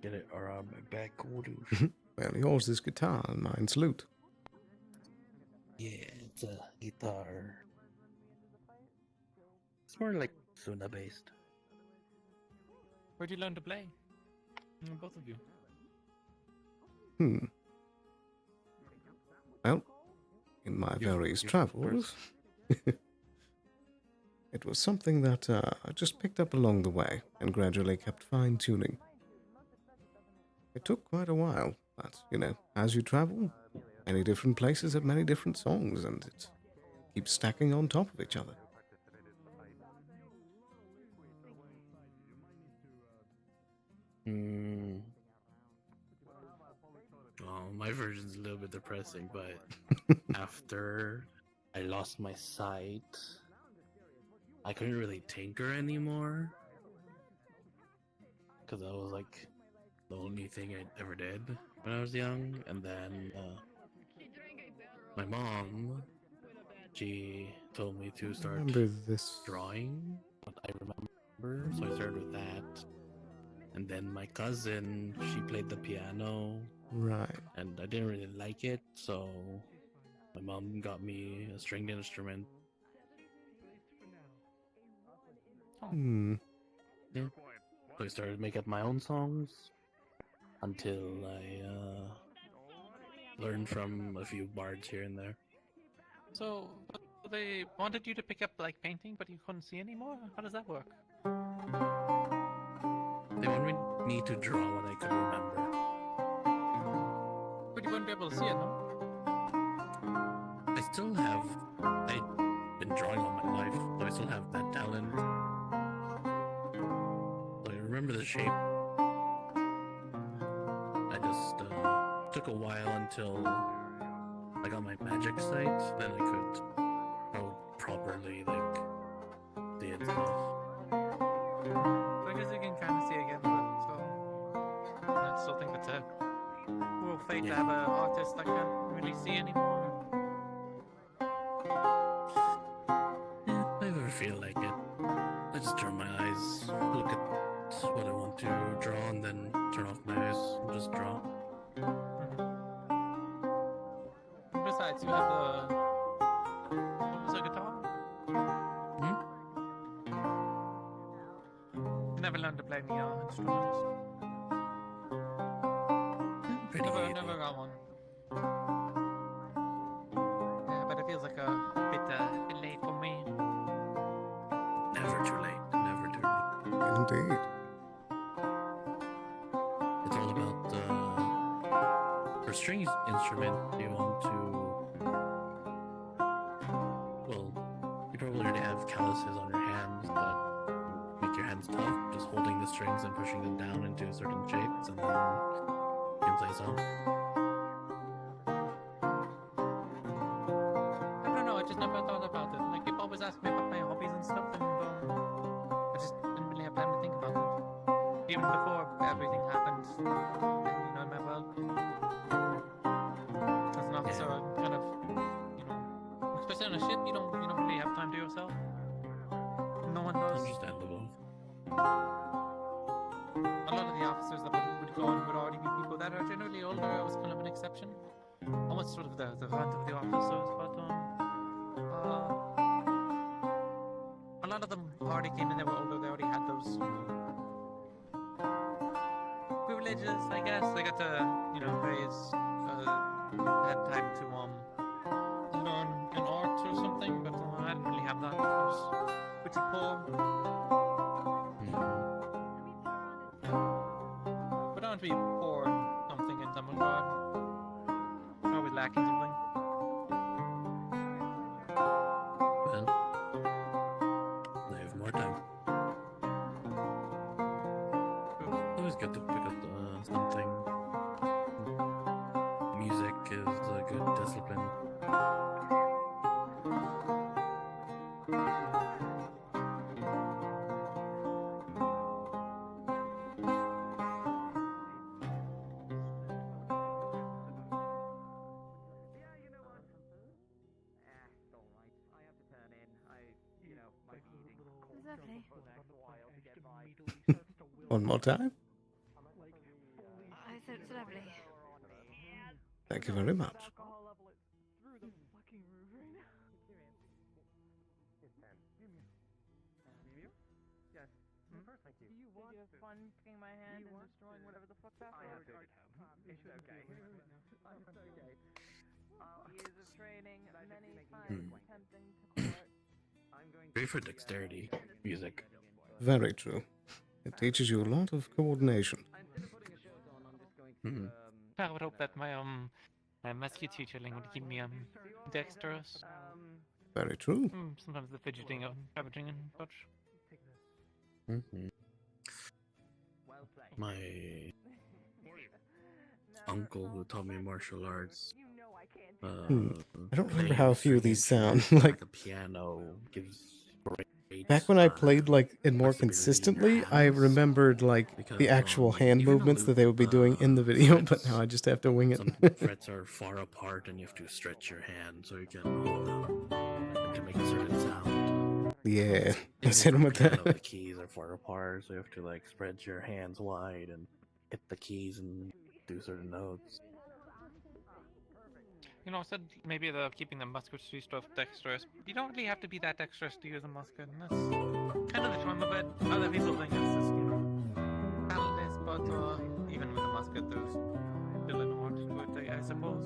get it around my back. Well, yours is guitar and mine's lute. Yeah, it's a guitar. It's more like Suna based. Where'd you learn to play? Both of you. Well, in my various travels, it was something that I just picked up along the way and gradually kept fine-tuning. It took quite a while, but, you know, as you travel, many different places have many different songs, and it keeps stacking on top of each other. Well, my version's a little bit depressing, but after I lost my sight, I couldn't really tinker anymore. Because that was like the only thing I ever did when I was young. And then my mom, she told me to start drawing what I remember. So I started with that. And then my cousin, she played the piano. Right. And I didn't really like it, so my mom got me a stringed instrument. Yeah. So I started making up my own songs until I learned from a few bards here and there. So they wanted you to pick up like painting, but you couldn't see anymore? How does that work? They wanted me to draw what I could remember. But you wouldn't be able to see it, no? I've been drawing all my life, so I still have that talent. So I remember the shape. I just took a while until I got my magic sight, then I could properly like see it stuff. I guess you can kind of see again, but I still think it's a cool fate to have an artist that can't really see anymore. Yeah, if I ever feel like it, I just turn my eyes, look at what I want to draw, and then turn off my eyes and just draw. Besides, you have the... What was the guitar? You never learned to play any instruments? Never got one. Yeah, but it feels like a bit late for me. Never too late. Never too late. Indeed. It's all about for string instrument. You want to, well, you probably already have calluses on your hands, but make your hands tough, just holding the strings and pushing them down into certain shapes, and then you can play some. I don't know, I just never thought about it. Like, people always ask me about my hobbies and stuff, and I just didn't really have time to think about it. Even before everything happened, in my world. As an officer, I'm kind of, especially on a ship, you don't really have time to yourself. No one does. Understandable. A lot of the officers that would go on would already be people that are generally older. I was kind of an exception. Almost it's sort of the runt of the officers, but a lot of them already came in. They were older. They already had those, privileges, I guess. They got to, raise, had time to learn an art or something. But I didn't really have that. I was pretty poor. But I don't want to be poor in something in some regard. Always lacking something. Well, I have more time. It's always good to pick up something. Music is a good discipline. One more time. I said it's lovely. Thank you very much. Do you want fun picking my hand and destroying whatever the fuck's after? It's okay. It's okay. Years of training, many times attempting to court. Great for dexterity, music. Very true. It teaches you a lot of coordination. I would hope that my musky tutoring would keep me dexterous. Very true. Sometimes the fidgeting and averaging and such. My uncle who taught me martial arts. I don't remember how a few of these sound. Like the piano gives great. Back when I played like it more consistently, I remembered like the actual hand movements that they would be doing in the video, but now I just have to wing it. Some frets are far apart, and you have to stretch your hand so you can hold them and to make a certain sound. Yeah, let's hit him with that. The keys are far apart, so you have to like spread your hands wide and hit the keys and do certain notes. I said maybe the keeping the musketry stuff dexterous. You don't really have to be that dexterous to use a musket, and that's kind of the charm of it. Other people think it's just, talentless, but even with a musket, there's still an art to it, I suppose.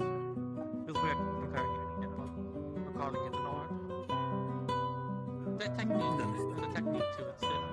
Feels weird comparing it, or calling it an art. The technique to it still.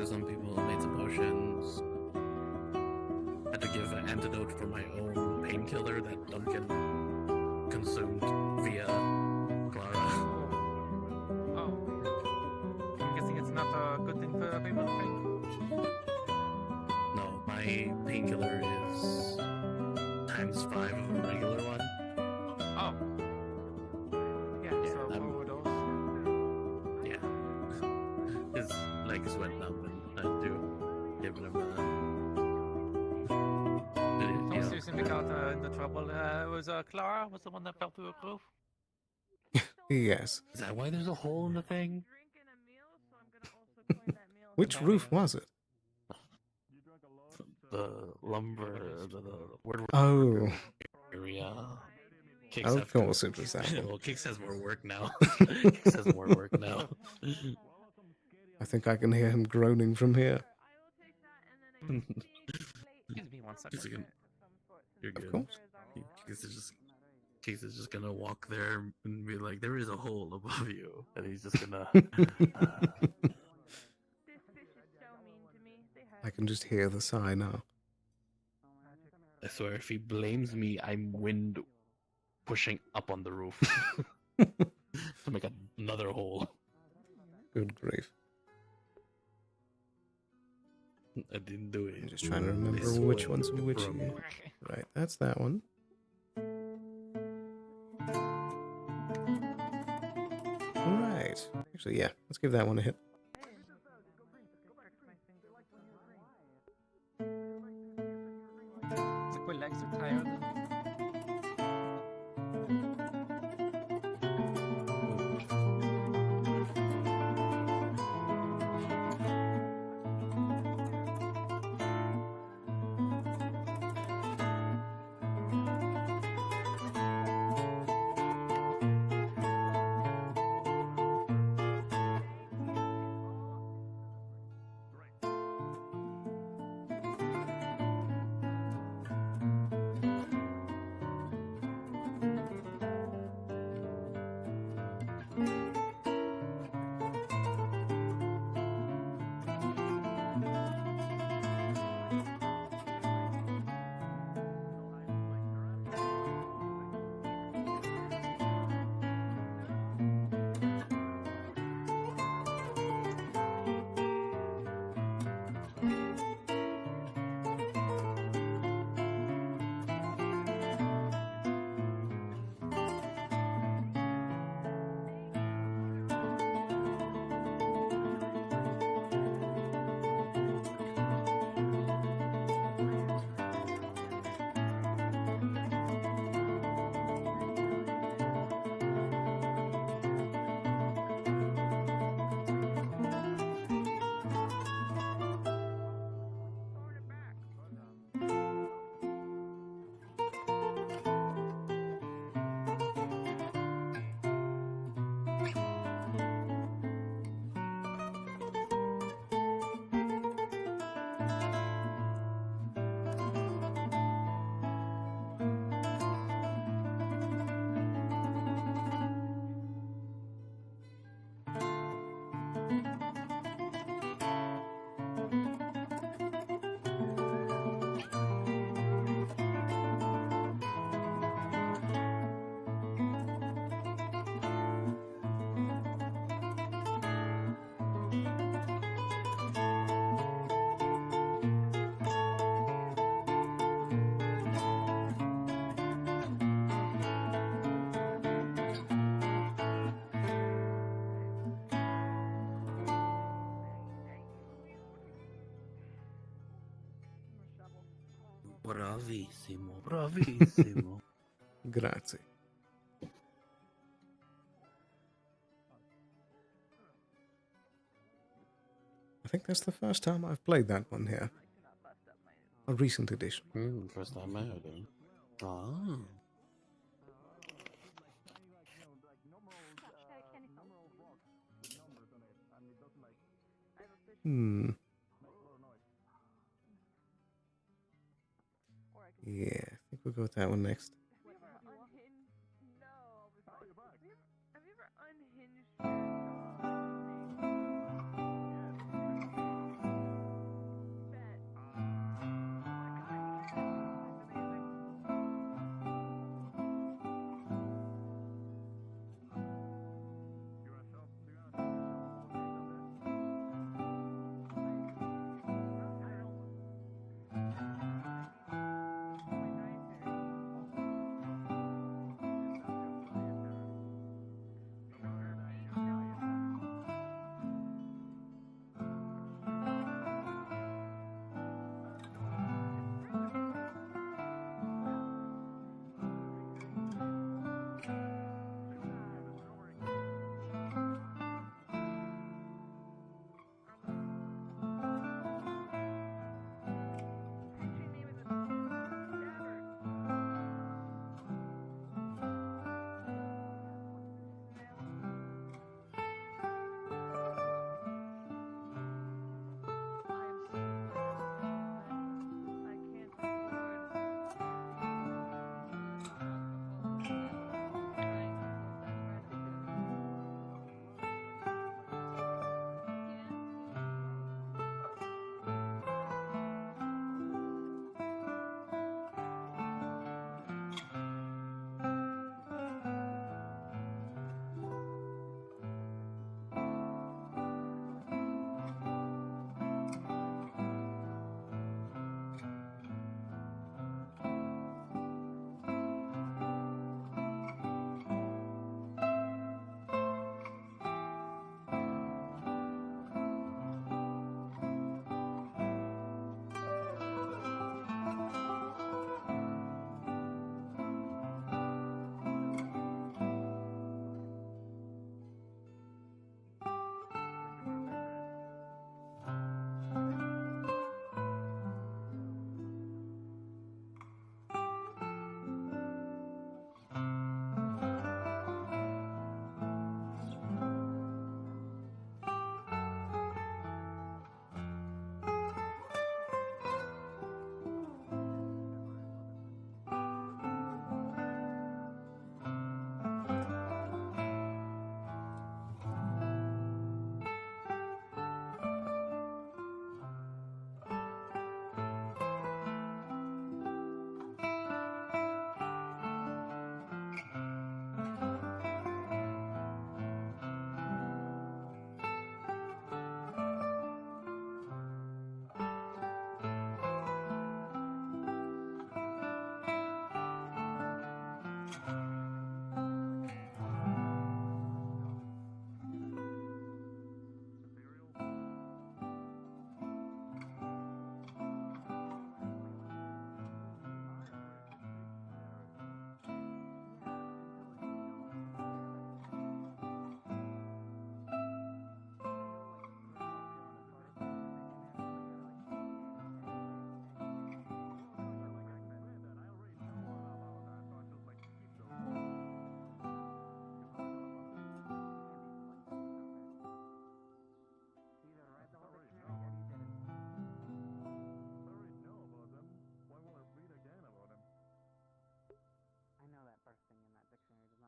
Some people made some potions. Had to give an antidote for my own painkiller that Duncan consumed via Clara. Oh. I'm guessing it's not a good thing for people to drink? No, my painkiller is ×5 of a regular one. Oh. Yeah, so overdose. Yeah. His legs went numb. Giving him seriously got into trouble. Was Clara was the one that fell through a roof? Yes. Is that why there's a hole in the thing? Which roof was it? The lumber, the woodwork area. Kix Of course it was that one. Well, Kix has more work now. Kix has more work now. I think I can hear him groaning from here. Excuse me 1 second. You're good. Of course. Case is just gonna walk there and be like, "There is a hole above you," and he's just gonna. I can just hear the sigh now. I swear, if he blames me, I'm wind pushing up on the roof to make another hole. Good grief. I didn't do it. I'm just trying to remember I which swear, one's which bro. here. Right, that's that one. Alright. Actually, yeah, let's give that one a hit. It's like my legs are tired. Bravissimo, bravissimo. Grazie. I think that's the first time I've played that one here. A recent edition. First time I heard it. Ah. Yeah, I think we'll go with that one next. Have you ever unhinged?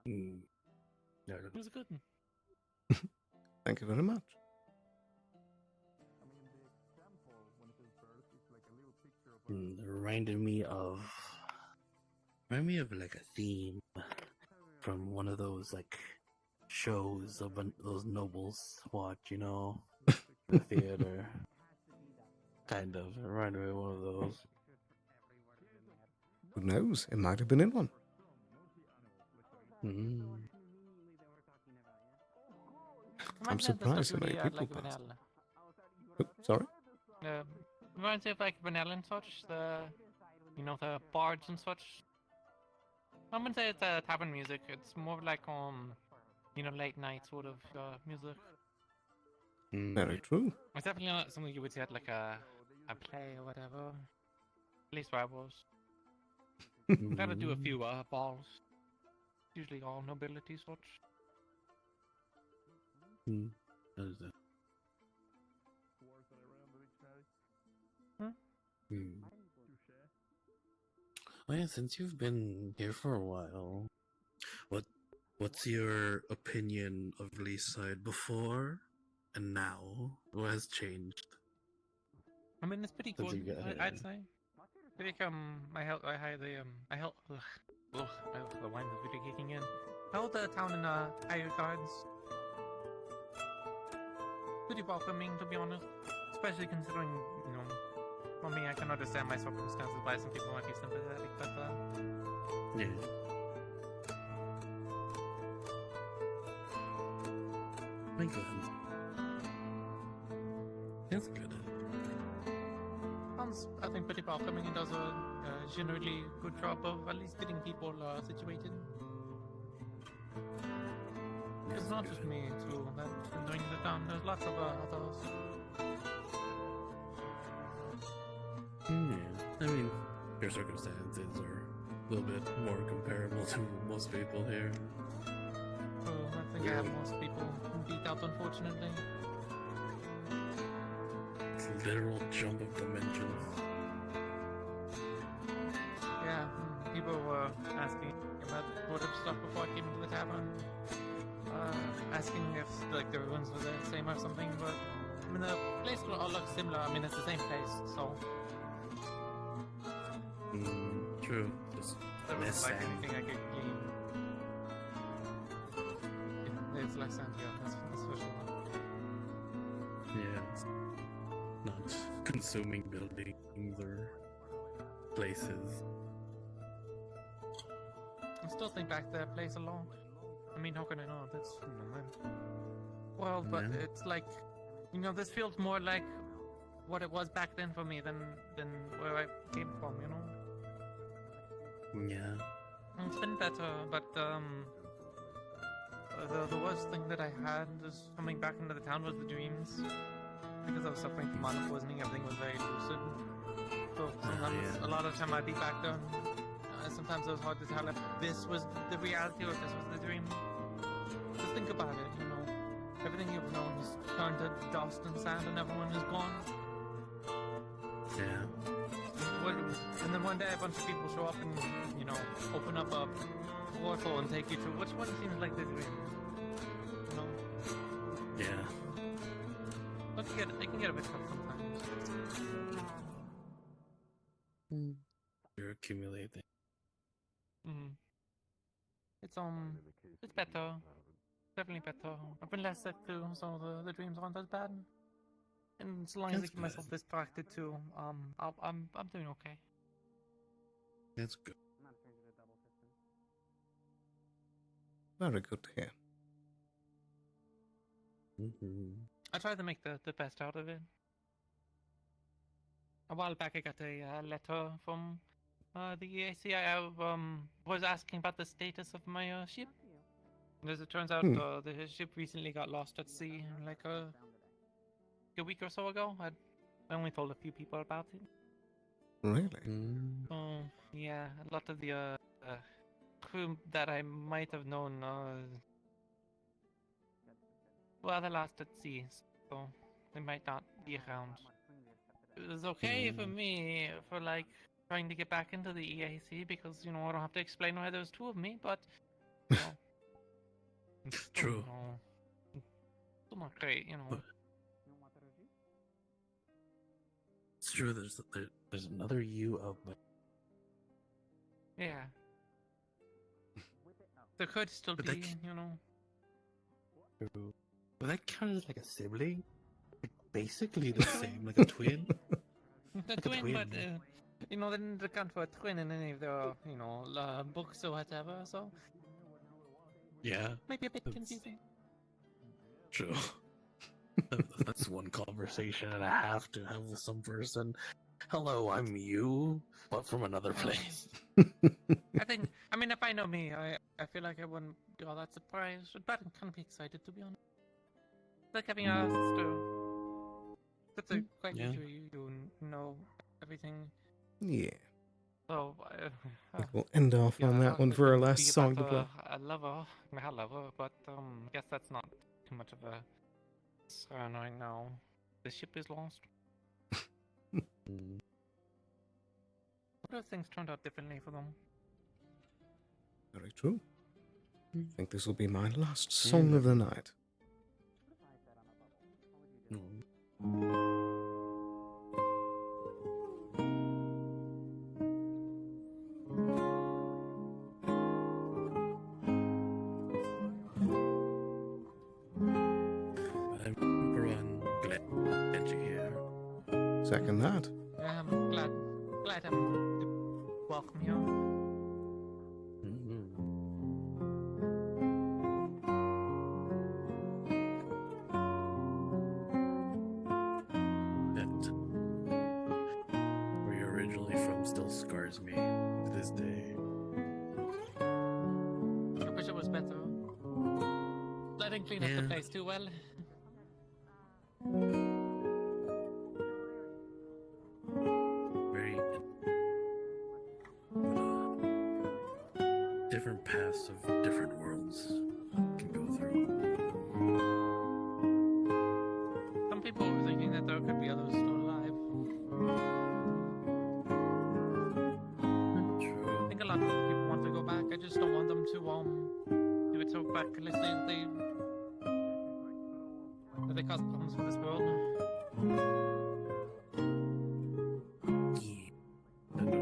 Mm. Yeah, It was a good one. Thank you very much. it reminded me of like a theme from one of those like shows of those nobles watch, you know, the theater. Kind of. It reminded me of one of those. Who knows? It might have been in one. I'm surprised so many people passed. Oh, sorry? Reminds me of like vanilla and such, the bards and such. I wouldn't say it's tavern music, it's more like late night sort of music. Very true. It's definitely not something you would see at like a play or whatever. At least where I was. Gotta do a few balls. Usually all nobility such. How is that? Oh yeah, since you've been here for a while, what's your opinion of Leaside before and now? What has changed? I mean, it's pretty good. I'd say. I think I held the wine is really kicking in. I held the town in high regards. Pretty welcoming, to be honest. Especially considering, for me, I can understand my circumstances why some people might be sympathetic, but yeah. My God. That's good. Sounds, I think, pretty welcoming and does a generally good job of at least getting people situated. It's not just me, too, that's been doing the town. There's lots of others. Yeah, I mean, your circumstances are a little bit more comparable to most people here. So I think I have most people beat out, unfortunately. It's a literal jump of dimensions. Yeah, people were asking about sort of stuff before I came into the tavern. Asking if like the ruins were the same or something, but I mean the place all looks similar. I mean it's the same place, so. True. Just there less was like sand. anything I could glean. It's less sand, yeah, that's for sure. Yeah, it's not consuming buildings or places. I still think back to that place a lot. I mean, how can I not? That's man. Well, but Yeah. it's like, this feels more like what it was back then for me than where I came from. Yeah. It's been better, but the worst thing that I had is coming back into the town was the dreams. Because I was suffering from mana poisoning, everything was very lucid. So sometimes, a lot of time I'd be back there. Sometimes it was hard to tell if this was the reality or if this was the dream. Just think about it, everything you've known is turned to dust and sand and everyone is gone. Yeah. And then one day a bunch of people show up and, open up a portal and take you to which one seems like the dream? Yeah. But it can get a bit tough sometimes. You're accumulating. It's better. Definitely better. I've been less sick too, so the dreams aren't as bad. And as long as I keep myself distracted too, I'm doing okay. That's good. Very good to hear. I try to make the best out of it. A while back I got a letter from the EAC. I was asking about the status of my ship. As it turns out, the ship recently got lost at sea, like a week or so ago. I only told a few people about it. Really? Oh, yeah. A lot of the crew that I might have known, they're lost at sea, so they might not be around. It was okay for me for trying to get back into the EAC because I don't have to explain why there's two of me, but It's still, True. You know, still not great, you know. It's true. There's another you of my. Yeah. There could still But be, that c- you know. True. But that counts as like a sibling. Like, basically the same, like a twin. The Like a twin, twin. but you know, they didn't account for a twin in any of their, you know, books or whatever. So Yeah. maybe a bit That's- confusing. True. That's one conversation and I have to have with some person. Hello, I'm you, but from another place. I mean, if I know me, I feel like I wouldn't be all that surprised, but I'm kind of excited, to be honest. It's like having a sister. That's a quite Yeah. usually you know everything. Yeah. So, I think we'll end off on that one for our last song to play. I love her, but I guess that's not too much of a concern right now. The ship is lost. What if things turned out differently for them? Very true. I think this will be my last song of the night. I'm glad you're here. Second that. Yeah, I'm glad I'm welcome here. Where you're originally from still scars me to this day. I wish it was better. I didn't clean up the place too well. Very different paths of different worlds can go through. Some people were thinking that there could be others still alive. I think a lot of people want to go back. I just don't want them to do it so recklessly that they cause problems for this world. I know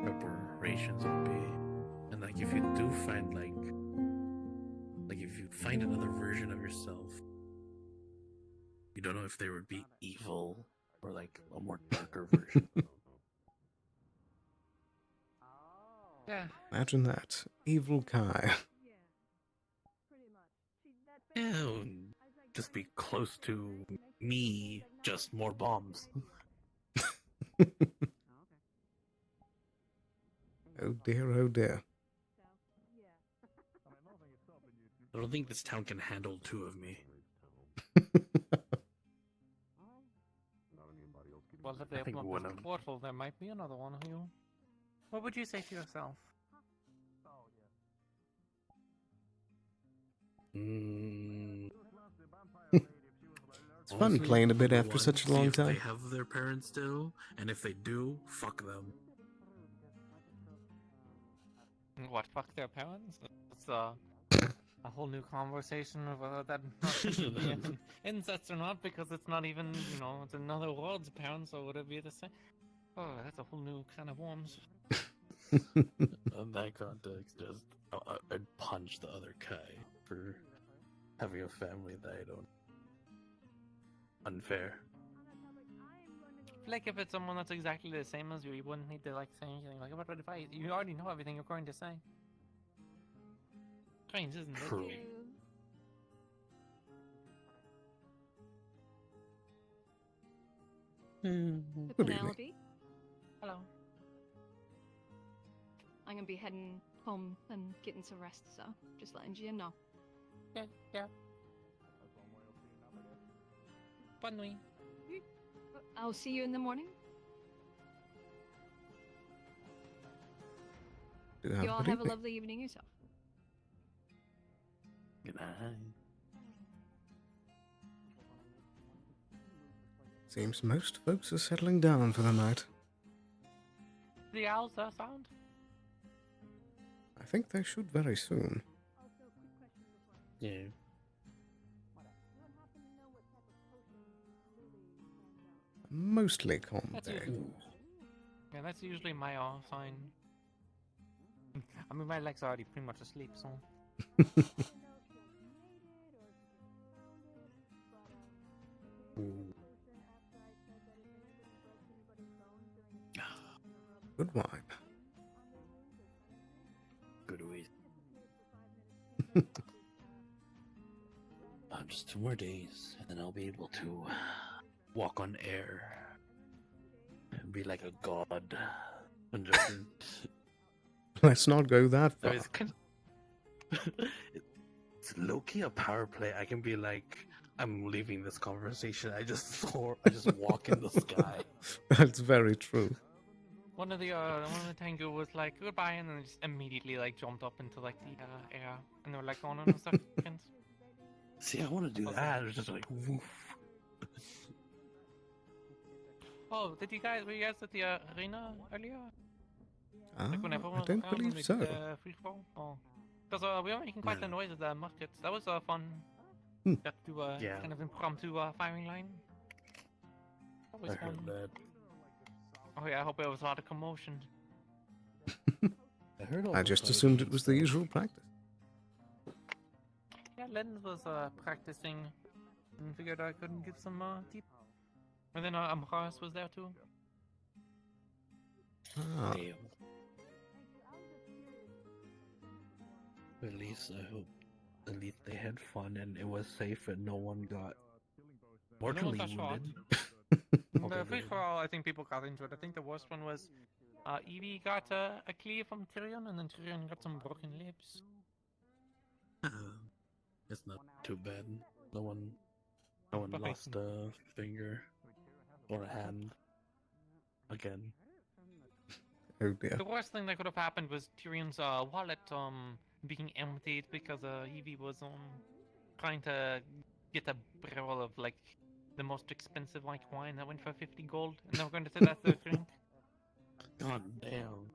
what preparations would be, and like if you do find like if you find another version of yourself, you don't know if they would be evil or like a more darker version. Yeah. Imagine that. Evil Kai. Yeah, just be close to me, just more bombs. Oh dear, oh dear. I don't think this town can handle two of me. Well, if they I think open one up of this portal, there might be another one of you. What would you say to yourself? It's fun playing a bit after such a long If time. they have their parents still, and if they do, fuck them. What, fuck their parents? It's a whole new conversation of whether that should be an incest or not, because it's not even, you know, it's another world's parents, or would it be the same? Oh, that's a whole new kind of worms. In that context, just I'd punch the other Kai for having a family that I don't. Unfair. I feel like if it's someone that's exactly the same as you, you wouldn't need to like say anything like, what advice? You already know everything you're going to say. Strange, isn't it? True. The Good evening. Penelope. Hello. I'm gonna be heading home and getting some rest, so just letting you know. Yeah, yeah. Bonne nuit. I'll see you in the morning. Do have You all good have a evening. lovely evening yourself. Good night. Seems most folks are settling down for the night. The owls sound? I think they should very soon. Yeah. Mostly combo. That's usually, yeah, that's usually my sign. I mean, my leg's already pretty much asleep, so. Good wine. Good week. Just 2 more days, and then I'll be able to walk on air and be like a god. And just... Let's not go that So far. it's kind of... it's low-key a power play. I can be like, I'm leaving this conversation. I just walk in the sky. That's very true. One of the Tengu was like goodbye, and then just immediately like jumped up into like the air, and they were like gone in a second. See, I want to do that. It's just like woof. Oh, were you guys at the arena earlier? Like when I everyone was don't around when believe we so. did the free for all? Oh, because we were making quite the noise at the muskets. That was fun. Hmm. Got to do a kind of impromptu firing line. That was I fun. heard that. Oh yeah, I hope there was a lot of commotion. I heard all I the just assumed it was the stuff. usual practice. Yeah, Len was practicing and figured I couldn't give some tip. And then Amras was there too. Ah, Damn. At least I hope they had fun and it was safe and no one got mortally got shot. wounded. The free for all, I think people got into it. I think the worst one was Evie got a cleave from Tyrion, and then Tyrion got some broken lips. It's not too bad. No one lost a finger or a hand again. oh dear. The worst thing that could have happened was Tyrion's wallet being emptied because Evie was trying to get a barrel of like the most expensive like wine that went for 50 gold, and they were going to say that's their drink. God damn.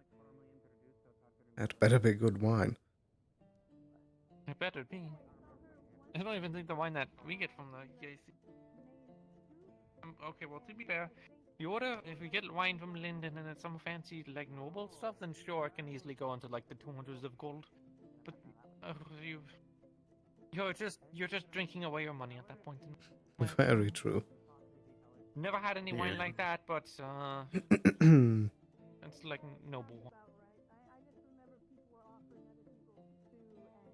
That better be good wine. It better be. I don't even think the wine that we get from the EAC. Okay, well, to be fair, you order, if you get wine from Linden and it's some fancy, like, noble stuff, then sure, it can easily go into, like, the 200s of gold. But, you're just drinking away your money at that point. Very true. Never had any wine Yeah. like that, but, it's, like, noble.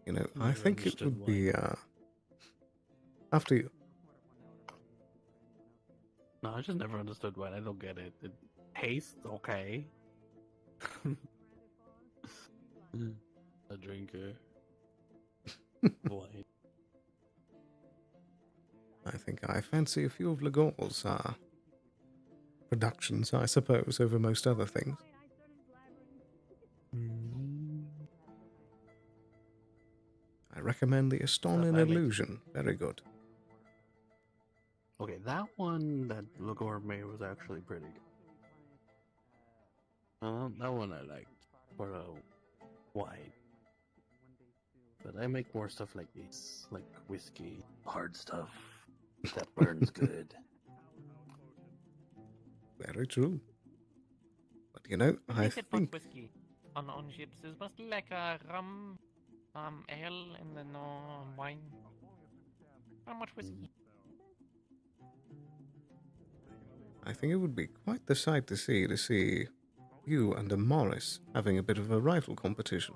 You know, I Never think it understood would be, after you. No, I just never understood why. I don't get it. It tastes okay. A drinker. Wine. I think I fancy a few of Legor's, productions, I suppose, over most other things. I recommend the Aston in I make- Illusion. Very good. Okay, that one that Legor made was actually pretty good. That one I liked for a wine. But I make more stuff like this, like whiskey, hard stuff that burns good. Very true. But you know, I Make it but think whiskey on ships. It's mostly like a rum, ale, and then wine. Not much whiskey. it would be quite the sight to see you and a Morris having a bit of a rifle competition.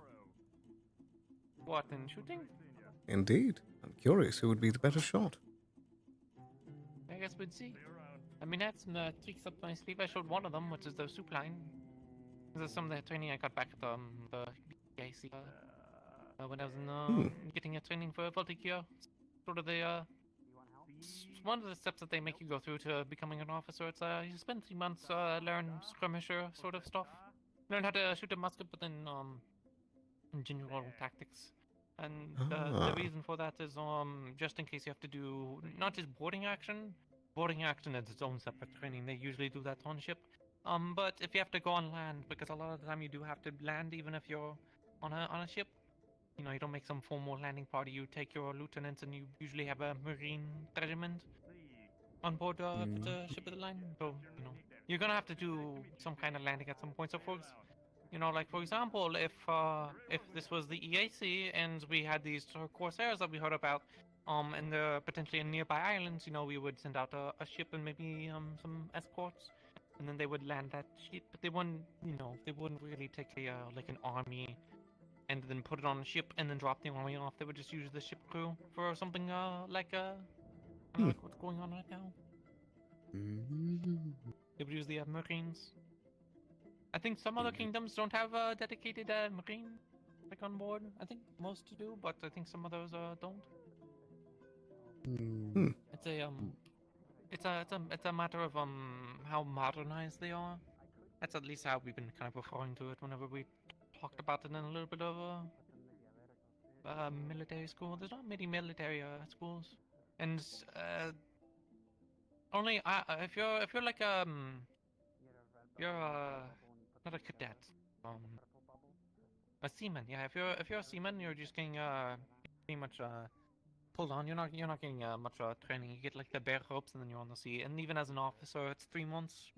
What, in shooting? Indeed. I'm curious who would be the better shot. I guess we'd see. I mean, I had some tricks up my sleeve. I showed one of them, which is the soup line. This is some of the training I got back at the BIC when I was in, getting a training for Voltigeur. Sort of the one of the steps that they make you go through to becoming an officer. It's you spend 3 months learn skirmisher sort of stuff, learn how to shoot a musket, but then general tactics. And the reason for that is just in case you have to do not just boarding action. Boarding action is its own separate training. They usually do that on ship. But if you have to go on land, because a lot of the time you do have to land even if you're on a ship, you know, you don't make some formal landing party. You take your lieutenants, and you usually have a marine regiment on board if it's a ship of the line. So, you know, you're gonna have to do some kind of landing at some point. So, folks, you know, like for example, if this was the EAC and we had these corsairs that we heard about, and they're potentially in nearby islands, you know, we would send out a ship and maybe some escorts, and then they would land that ship. But they wouldn't, you know, they wouldn't really take a like an army and then put it on a ship and then drop the army off. They would just use the ship crew for something like like what's going on right now. They would use the Marines. I think some other kingdoms don't have a dedicated Marine like on board. I think most do, but I think some others don't. It's a matter of how modernized they are. That's at least how we've been kind of referring to it whenever we talked about it in a little bit of military school. There's not many military schools, and only if you're like you're not a cadet, a seaman. Yeah, if you're a seaman, you're just getting pretty much pulled on. You're not getting much training. You get like the bare ropes, and then you're on the sea. And even as an officer, it's 3 months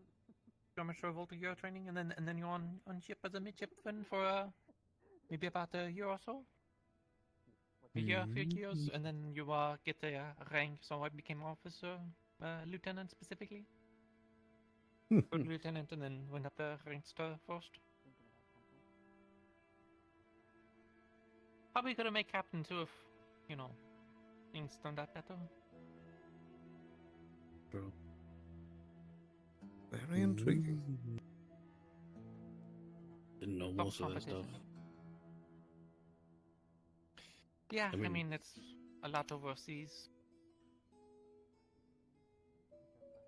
amateur volunteer training, and then you're on ship as a midshipman for maybe about a year or so. A year, a few years, and then you get a rank. So I became officer, lieutenant specifically. Lieutenant, and then went up the ranks to first. Probably could have made captain too if, you know, things turned out better. True. Very intriguing. Didn't know most of that stuff. Yeah, I mean it's a lot overseas.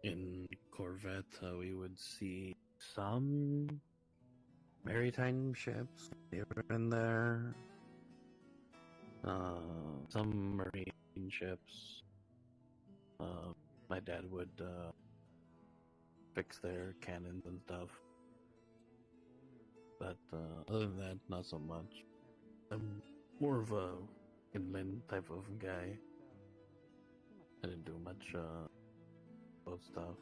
In Corvette, we would see some maritime ships here and there, some marine ships. My dad would fix their cannons and stuff, but other than that, not so much. I'm more of a inland type of guy. I didn't do much boat stuff.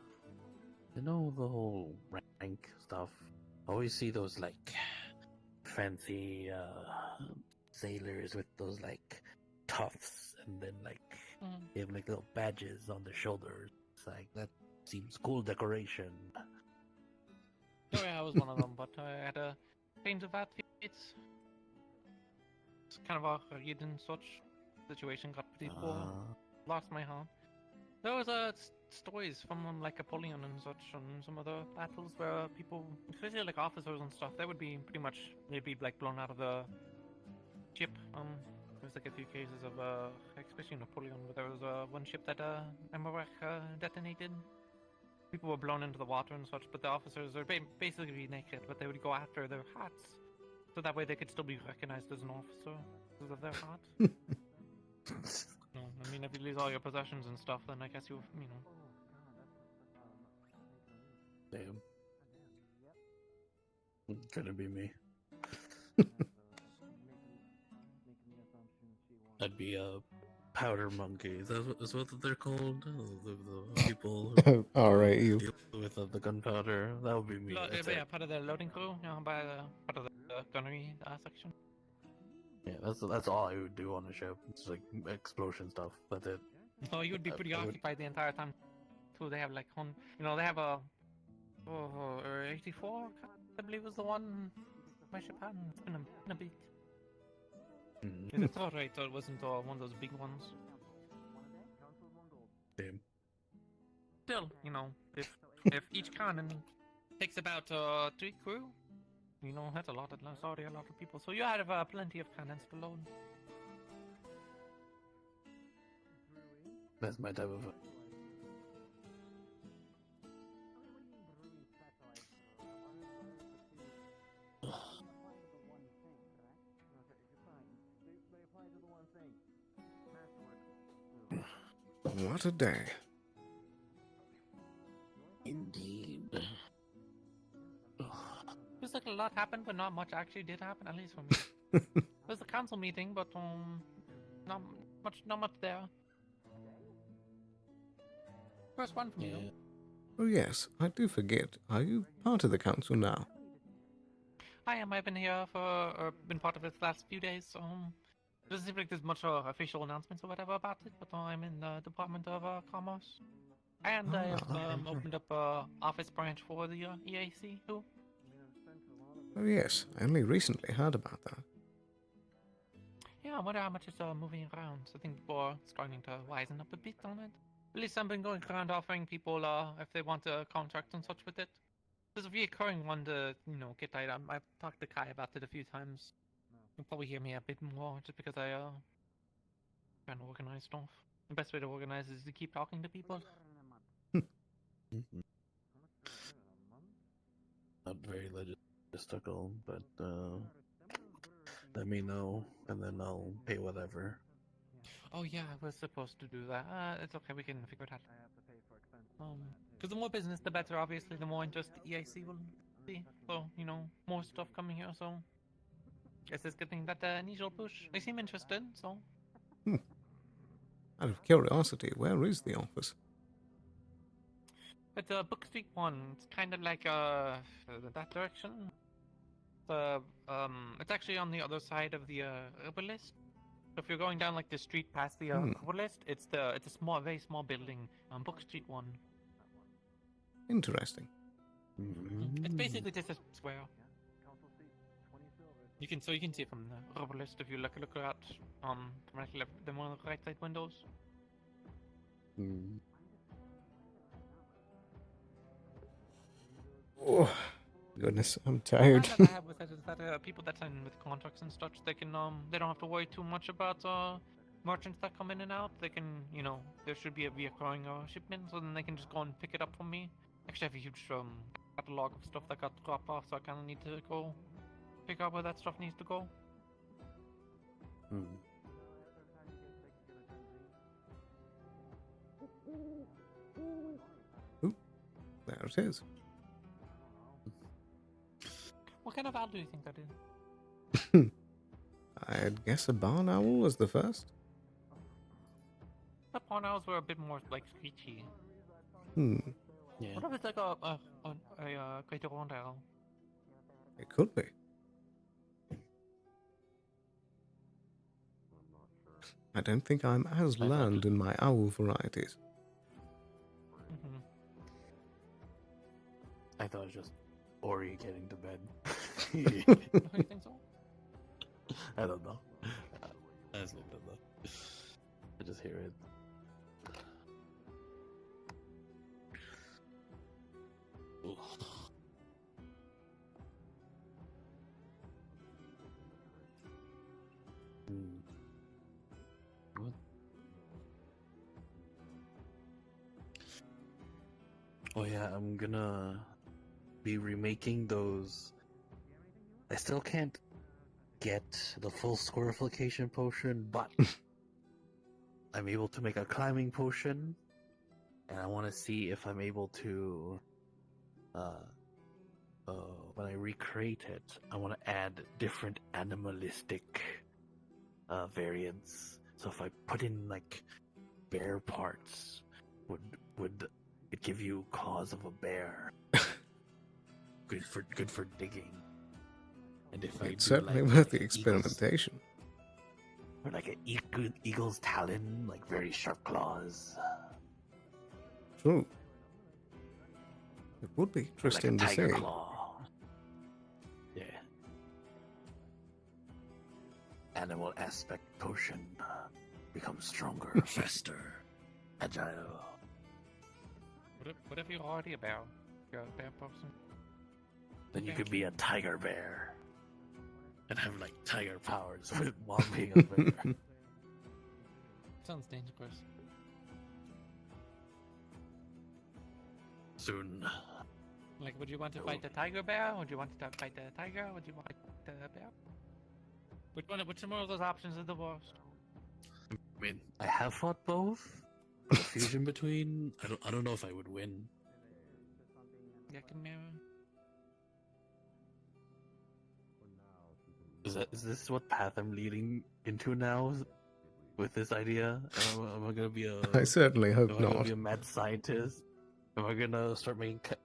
You know, the whole rank stuff. I always see those like fancy sailors with those like tufts, and then like they have like little badges on their shoulders. It's like that seems cool decoration. Oh yeah, I was one of them, but I had a change of outfits. It's kind of a hidden such situation, got pretty poor. Lost my heart. There was stories from like Napoleon and such, and some other battles where people, especially like officers and stuff, they would be pretty much, they'd be like blown out of the ship. There's like a few cases of especially Napoleon, where there was one ship that detonated. People were blown into the water and such, but the officers are basically naked, but they would go after their hats, so that way they could still be recognized as an officer because of their hat. No, I mean, if you lose all your possessions and stuff, then I guess you know. Damn. Couldn't be me. I'd be a powder monkey. Is what they're called? The people who Alright, you. with the gunpowder. That would be me. Yeah, part of the loading crew, you know, by part of the gunnery section. Yeah, that's all I would do on a ship. It's like explosion stuff. That's it. Oh, you would be pretty occupied the entire time. Too. They have like they have a 84, I believe was the one my ship had. It's been a big. It's alright, so it wasn't one of those big ones. Damn. Still, you know, if each cannon takes about 3 crew, you know, that's a lot of people. So you have plenty of cannons to load. That's my type of. What a day. Indeed. Feels like a lot happened, but not much actually did happen, at least for me. There's a council meeting, but not much there. First one from you. Oh yes, I do forget. Are you part of the council now? I am. I've been here been part of it the last few days. Doesn't seem like there's much official announcements or whatever about it, but I'm in the Department of Commerce. And I have opened up a office branch for the EAC, too. Oh yes, I only recently heard about that. Yeah, I wonder how much it's moving around. I think people are starting to wisen up a bit on it. At least I've been going around offering people if they want a contract and such with it. There's a reoccurring one to, get right. I've talked to Kai about it a few times. You'll probably hear me a bit more just because I trying to organize stuff. The best way to organize is to keep talking to people. Not very logistical, but let me know, and then I'll pay whatever. Oh yeah, I was supposed to do that. It's okay, we can figure it out. Because the more business, the better. Obviously, the more interest the EIC will see. So more stuff coming here. So, guess it's getting that initial push. They seem interested. So. Out of curiosity, where is the office? It's Book Street 1. It's kind of like that direction. It's actually on the other side of the Aballister. So if you're going down like the street past the Aballister, it's a very small building on Book Street 1. Interesting. It's basically just a square. You can see it from the Aballister if you look at from one of the right side windows. Oh, goodness, I'm tired. The thing I have with it is that people that sign with contracts and such, they can they don't have to worry too much about merchants that come in and out. They can, there should be a reoccurring shipment, so then they can just go and pick it up from me. Actually, I have a huge catalog of stuff that got dropped off, so I kind of need to go pick out where that stuff needs to go. Ooh, there it is. What kind of owl do you think that is? I'd guess a barn owl was the first. The barn owls were a bit more like screechy. Yeah. What if it's like a greater horned owl? It could be. I don't think I'm as learned in my owl varieties. I thought it was just Ori getting to bed. You think so? I don't know. I just don't know. I just hear it. What? Oh yeah, I'm gonna be remaking those. I still can't get the full scorification potion, but I'm able to make a climbing potion, and I want to see if I'm able to when I recreate it, I want to add different animalistic variants. So if I put in like bear parts, would it give you claws of a bear? good for digging. And if I It's do, certainly like, worth the an experimentation. or like an eagle's talon, like very sharp claws. True. It would be interesting like a tiger to see. claw. Yeah. Animal aspect potion becomes stronger, faster, agile. What if you're already a bear? You're a bear person? Then you could be a tiger bear. And have like tiger powers while being a bear. Sounds dangerous. Soon. Like, would you want to fight the tiger bear? Would you want to fight the tiger? Would you want to fight the bear? Which one of those options is the worst? I mean, I have fought both. But the fusion between, I don't know if I would win. Is this what path I'm leading into now? With this idea? Am I gonna be a? I certainly hope Am I gonna not. be a mad scientist? Am I gonna start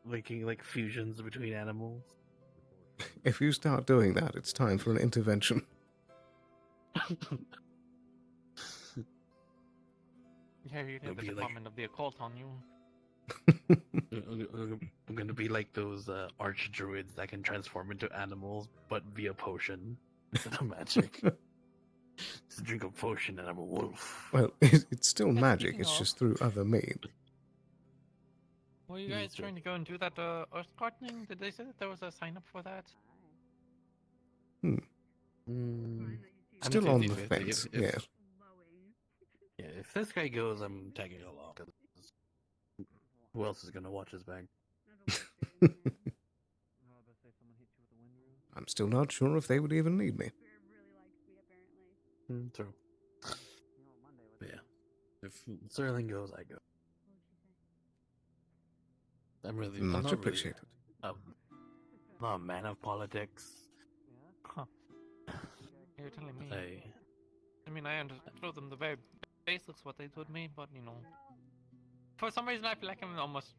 making like fusions between animals? If you start doing that, it's time for an intervention. Yeah, you get the Department of the Occult on you. I'm gonna be like those arch druids that can transform into animals, but via potion instead of magic. Just drink a potion and I'm a wolf. Well, it's still Yeah, magic, speaking it's of- just through other means. Were you guys trying to go and do that earth gardening? Did they say that there was a sign up for that? Still on the 50-50. fence, yeah. Yeah, if this guy goes, I'm tagging along. 'Cause who else is gonna watch his back? I'm still not sure if they would even need me. True. But yeah, if Sterling goes, I go. I'm Much not appreciated. I'm not a man of politics. Huh. You're telling me. I mean, I understood them the very basics what they told me, but you know, for some reason I feel like I'm almost.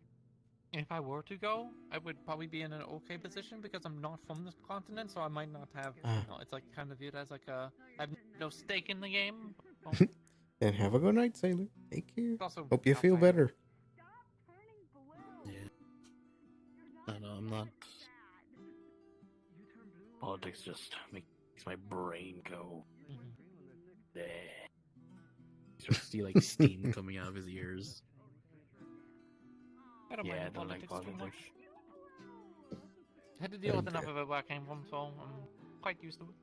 If I were to go, I would probably be in an okay position because I'm not from this continent, so I might not have. You know, it's like kind of viewed as like I have no stake in the game. Well, Then have a good night, sailor. Take care. also Hope you feel outside. better. Yeah. I know, I'm not. Politics just makes my brain go. Bleh. You start to see like steam coming out of his ears. I don't Yeah, mind I don't like politics too much. politics. I had to deal with Okay. enough of it where I came from, so I'm quite used to it.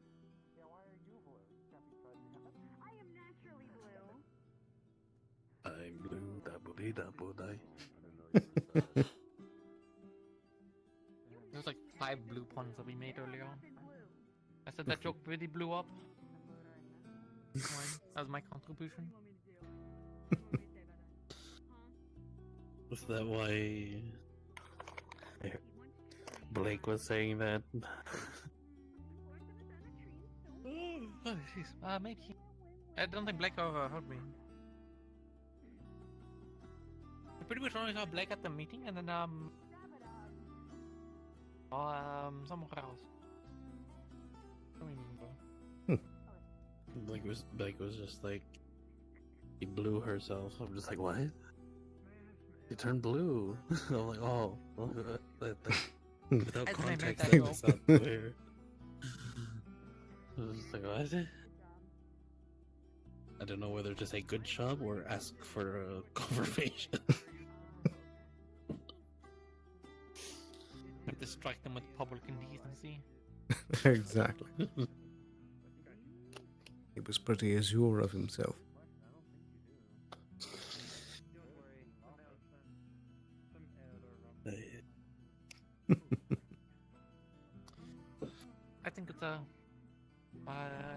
I'm blue, dabble die. There's like 5 blue puns that we made earlier on. I said that joke really blew up. That was my contribution. Was that why Blake was saying that? Oh, jeez. Maybe. I don't think Blake heard me. I pretty much only saw Blake at the meeting, and then somewhere else. I don't remember. Blake was just like, he blew herself. I'm just like, what? She turned blue. I'm like, oh. Without As in I made context, that that joke. sounds weird. I was just like, what? I don't know whether to say good job or ask for a confirmation. Distract them with public indecency. Exactly. He was pretty assured of himself. I think it's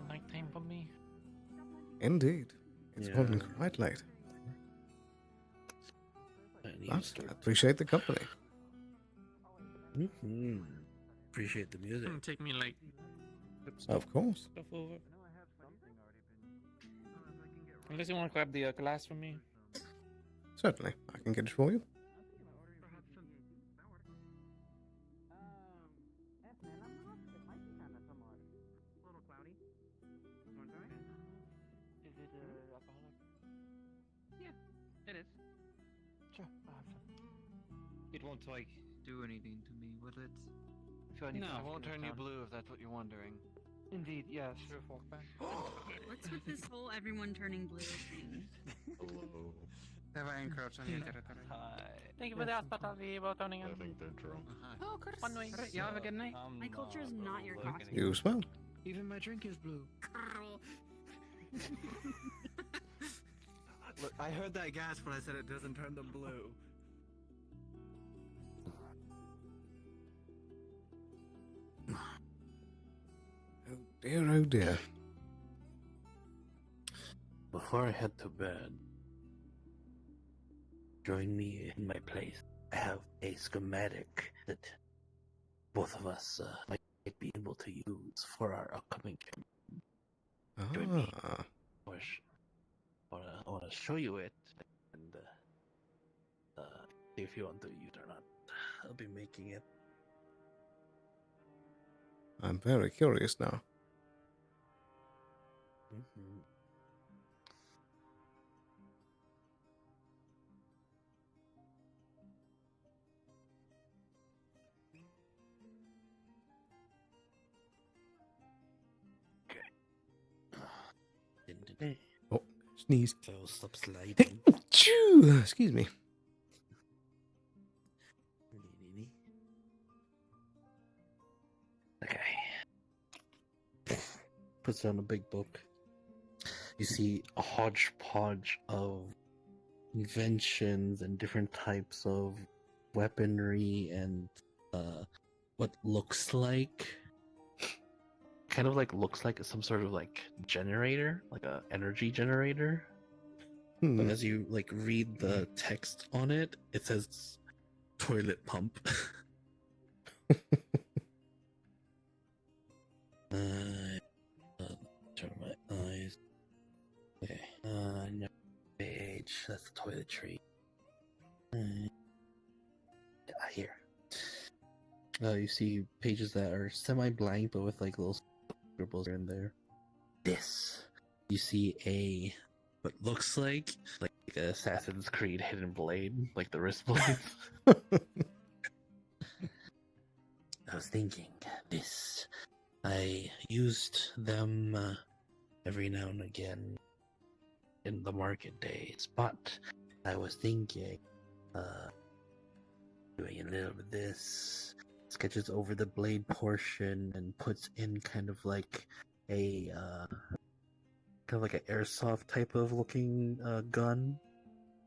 nighttime for me. Indeed. It's Yeah. gotten quite late. I need But to start. I appreciate the company. Appreciate the music. It'll take me like Of course. stuff over. Unless you want to grab the glass from me. Certainly. I can get it for you. Is it alcoholic? Yeah, it is. Sure, I'll have some. It won't like do anything to me, will it? No, it won't turn you blue if that's what you're wondering. Indeed, yes. Sure, fork back. Okay, what's with this whole everyone turning blue thing? Have I encroached on your territory? Thank you for the hospitality about turning on. they're drunk. Oh, of course. One way. Alright, y'all have a good night. My culture is not your costume. You as well. Even my drink is blue. Look, I heard that gasp when I said it doesn't turn them blue. Oh dear, oh dear. Before I head to bed, join me in my place. I have a schematic that both of us might might be able to use for our upcoming campaign. Join me. Ah, I want to show you it and see if you want to use it or not. I'll be making it. I'm very curious now. Mm-hmm. Okay. Oh, sneeze. So stop sliding. Achoo! Excuse me. Okay. Puts down a big book. You see a hodgepodge of inventions and different types of weaponry and what looks like looks like some sort of like generator, like a energy generator. But as you like read the text on it, it says toilet pump. Turn my eyes. Okay. No page. That's the toiletry. Here. You see pages that are semi-blank, but with like little scribbles in there. This. You see what looks like an Assassin's Creed hidden blade, like the wrist blades. I was thinking this. I used them every now and again in the market days, but I was thinking doing a little bit of this, sketches over the blade portion and puts in kind of like an airsoft type of looking gun,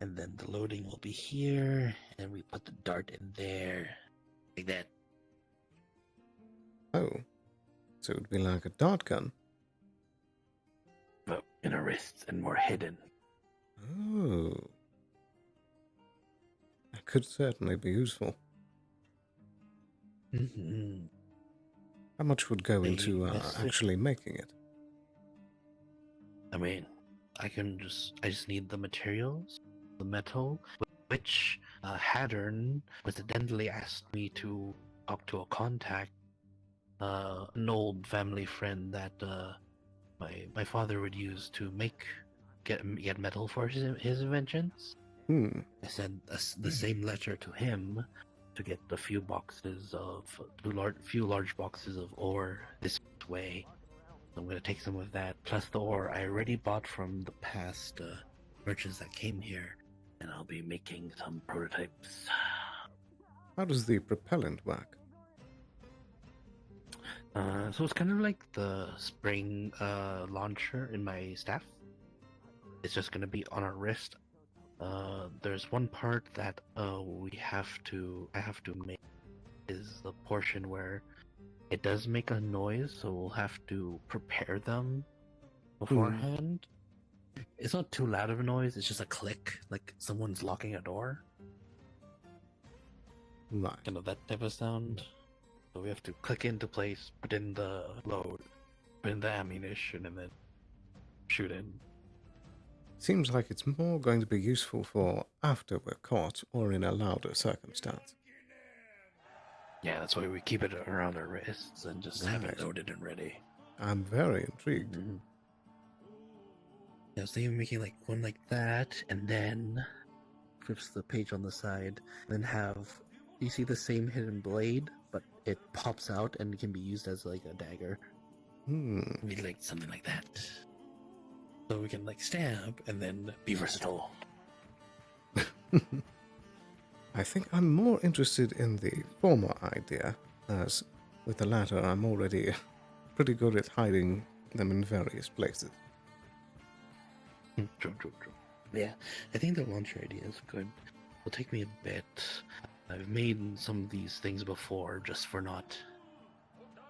and then the loading will be here, and we put the dart in there, like that. Oh, so it would be like a dart gun. But in a wrist and more hidden. Oh. That could certainly be useful. Mm-hmm. How much would go into actually making it? I mean, I just need the materials, the metal, which Haddern coincidentally asked me to talk to a contact, an old family friend that my father would use to get metal for his inventions. I sent the same letter to him to get a few large boxes of ore this way. I'm going to take some of that, plus the ore I already bought from the past merchants that came here, and I'll be making some prototypes. How does the propellant work? So it's kind of like the spring launcher in my staff. It's just going to be on our wrist. There's one part that I have to make, is the portion where it does make a noise, so we'll have to prepare them beforehand. It's not too loud of a noise, it's just a click, like someone's locking a door. Right. Kind of that type of sound. So we have to click into place, put in the load, put in the ammunition, and then shoot in. Seems like it's more going to be useful for after we're caught or in a louder circumstance. Yeah, that's why we keep it around our wrists and just have it loaded and ready. I'm very intrigued. Mm-hmm. Yeah, I was thinking of making like one like that, and then flips the page on the side, and then have, you see the same hidden blade, but it pops out and it can be used as like a dagger. Maybe like something like that. So we can like stab and then be versatile. I think I'm more interested in the former idea, as with the latter I'm already pretty good at hiding them in various places. True. Yeah, I think the launcher idea is good. It'll take me a bit. I've made some of these things before just for not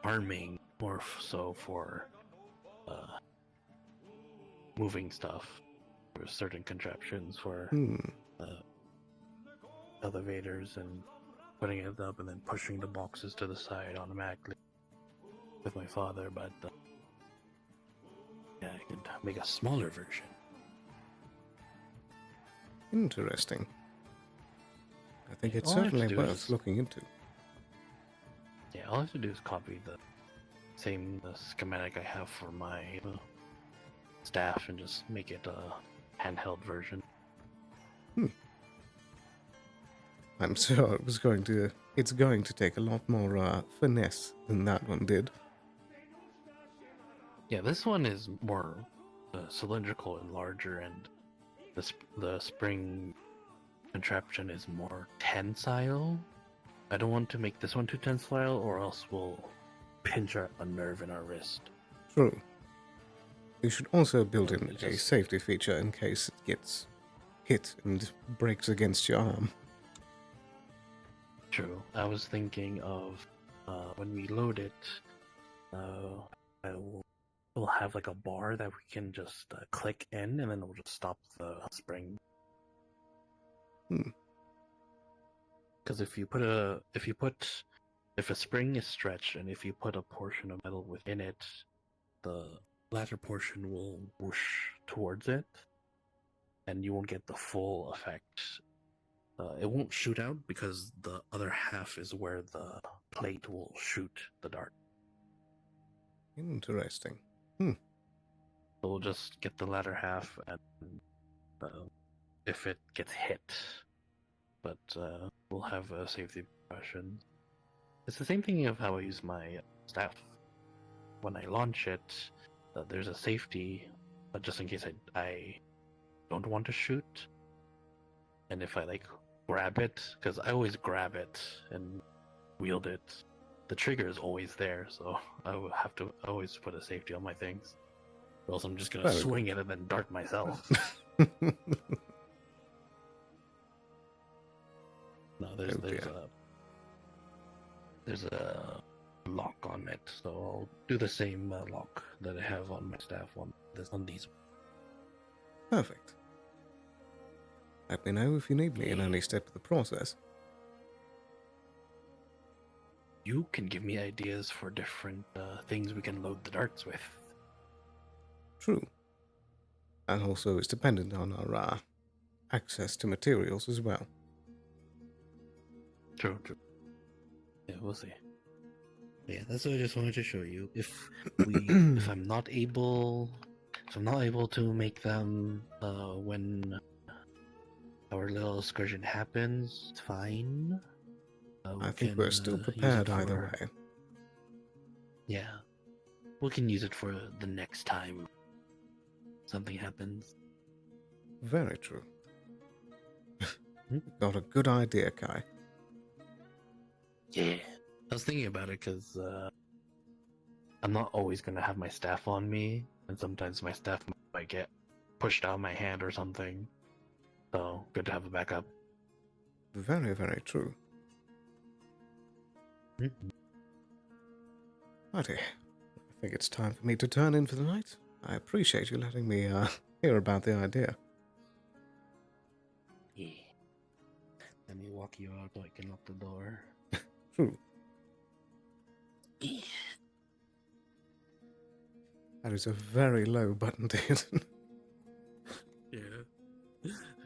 farming, more so for moving stuff. There's certain contraptions for elevators and putting it up and then pushing the boxes to the side automatically. with my father, but yeah, I could make a smaller version. Interesting. I think it's All I have to certainly do worth is- looking into. Yeah, all I have to do is copy the same schematic I have for my staff and just make it a handheld version. I'm sure it's going to take a lot more finesse than that one did. Yeah, this one is more cylindrical and larger, and the spring contraption is more tensile. I don't want to make this one too tensile, or else we'll pinch a nerve in our wrist. True. You should also build in It's a just- safety feature in case it gets hit and breaks against your arm. True. I was thinking of when we load it, we'll have like a bar that we can just click in, and then it'll just stop the spring. Because if a spring is stretched, and if you put a portion of metal within it, the latter portion will whoosh towards it, and you won't get the full effect. It won't shoot out because the other half is where the plate will shoot the dart. Interesting. So we'll just get the latter half, and if it gets hit, but we'll have a safety precaution. It's the same thing of how I use my staff. When I launch it, there's a safety, just in case I don't want to shoot. And if I grab it, because I always grab it and wield it, the trigger is always there, so I will have to always put a safety on my things. Or else I'm just gonna Very swing it and then dart myself. No, there's a lock on it, so I'll do the same lock that I have on my staff on these. Perfect. Let me know if you need me in any step of the process. You can give me ideas for different things we can load the darts with. True. And also it's dependent on our access to materials as well. True. Yeah, we'll see. Yeah, that's what I just wanted to show you. If I'm not able to make them when our little excursion happens, it's fine. I think we're still prepared either way. Yeah. We can use it for the next time something happens. Very true. Got a good idea, Kai. Yeah. I was thinking about it because I'm not always going to have my staff on me, and sometimes my staff might get pushed out of my hand or something. So, good to have a backup. Very, very true. Righty. I think it's time for me to turn in for the night. I appreciate you letting me hear about the idea. Yeah. Let me walk you out so I can lock the door. True. That is a very low button to hit. Yeah.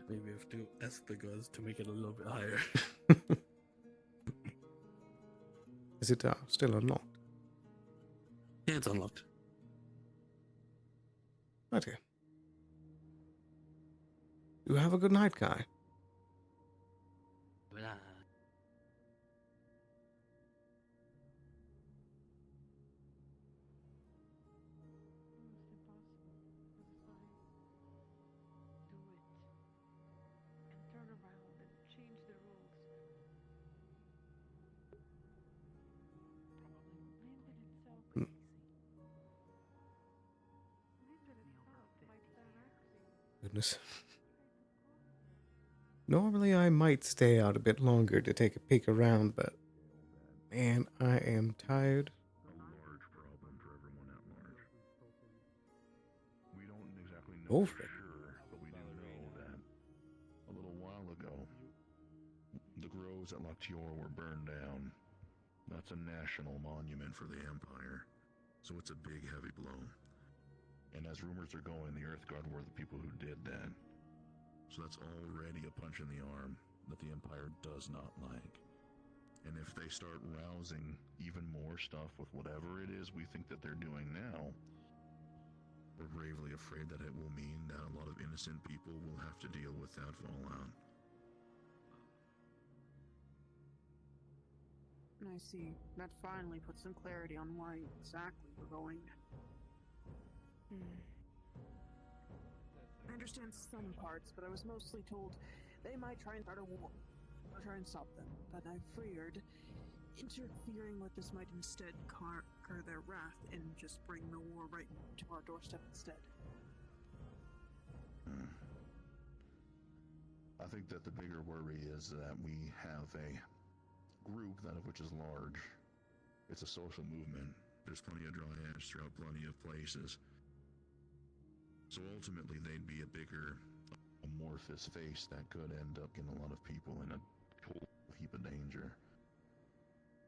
Maybe I have to ask the guys to make it a little bit higher. Is it still unlocked? Yeah, it's unlocked. Righty. You have a good night, Kai. Turn around and change the rules. Probably landed itself Hmm. Goodness. Normally I might stay out a bit longer to take a peek around, but man, I am tired. A large problem for everyone at large. We don't exactly know Go for for it. sure, but we do know that a little while ago, the groves at Lactior were burned down. That's a national monument for the Empire. So it's a big, heavy blow. And as rumors are going, the Earthguard were the people who did that. So that's already a punch in the arm that the Empire does not like. And if they start rousing even more stuff with whatever it is we think that they're doing now, we're gravely afraid that it will mean that a lot of innocent people will have to deal with that fallout. I see. That finally puts some clarity on why exactly we're going. I understand some parts, but I was mostly told they might try and start a war, or try and stop them. But I feared interfering with this might instead conquer their wrath and just bring the war right to our doorstep instead. I think that the bigger worry is that we have a group that of which is large. It's a social movement. There's plenty of dryads throughout plenty of places. So ultimately they'd be a bigger amorphous face that could end up getting a lot of people in a whole heap of danger.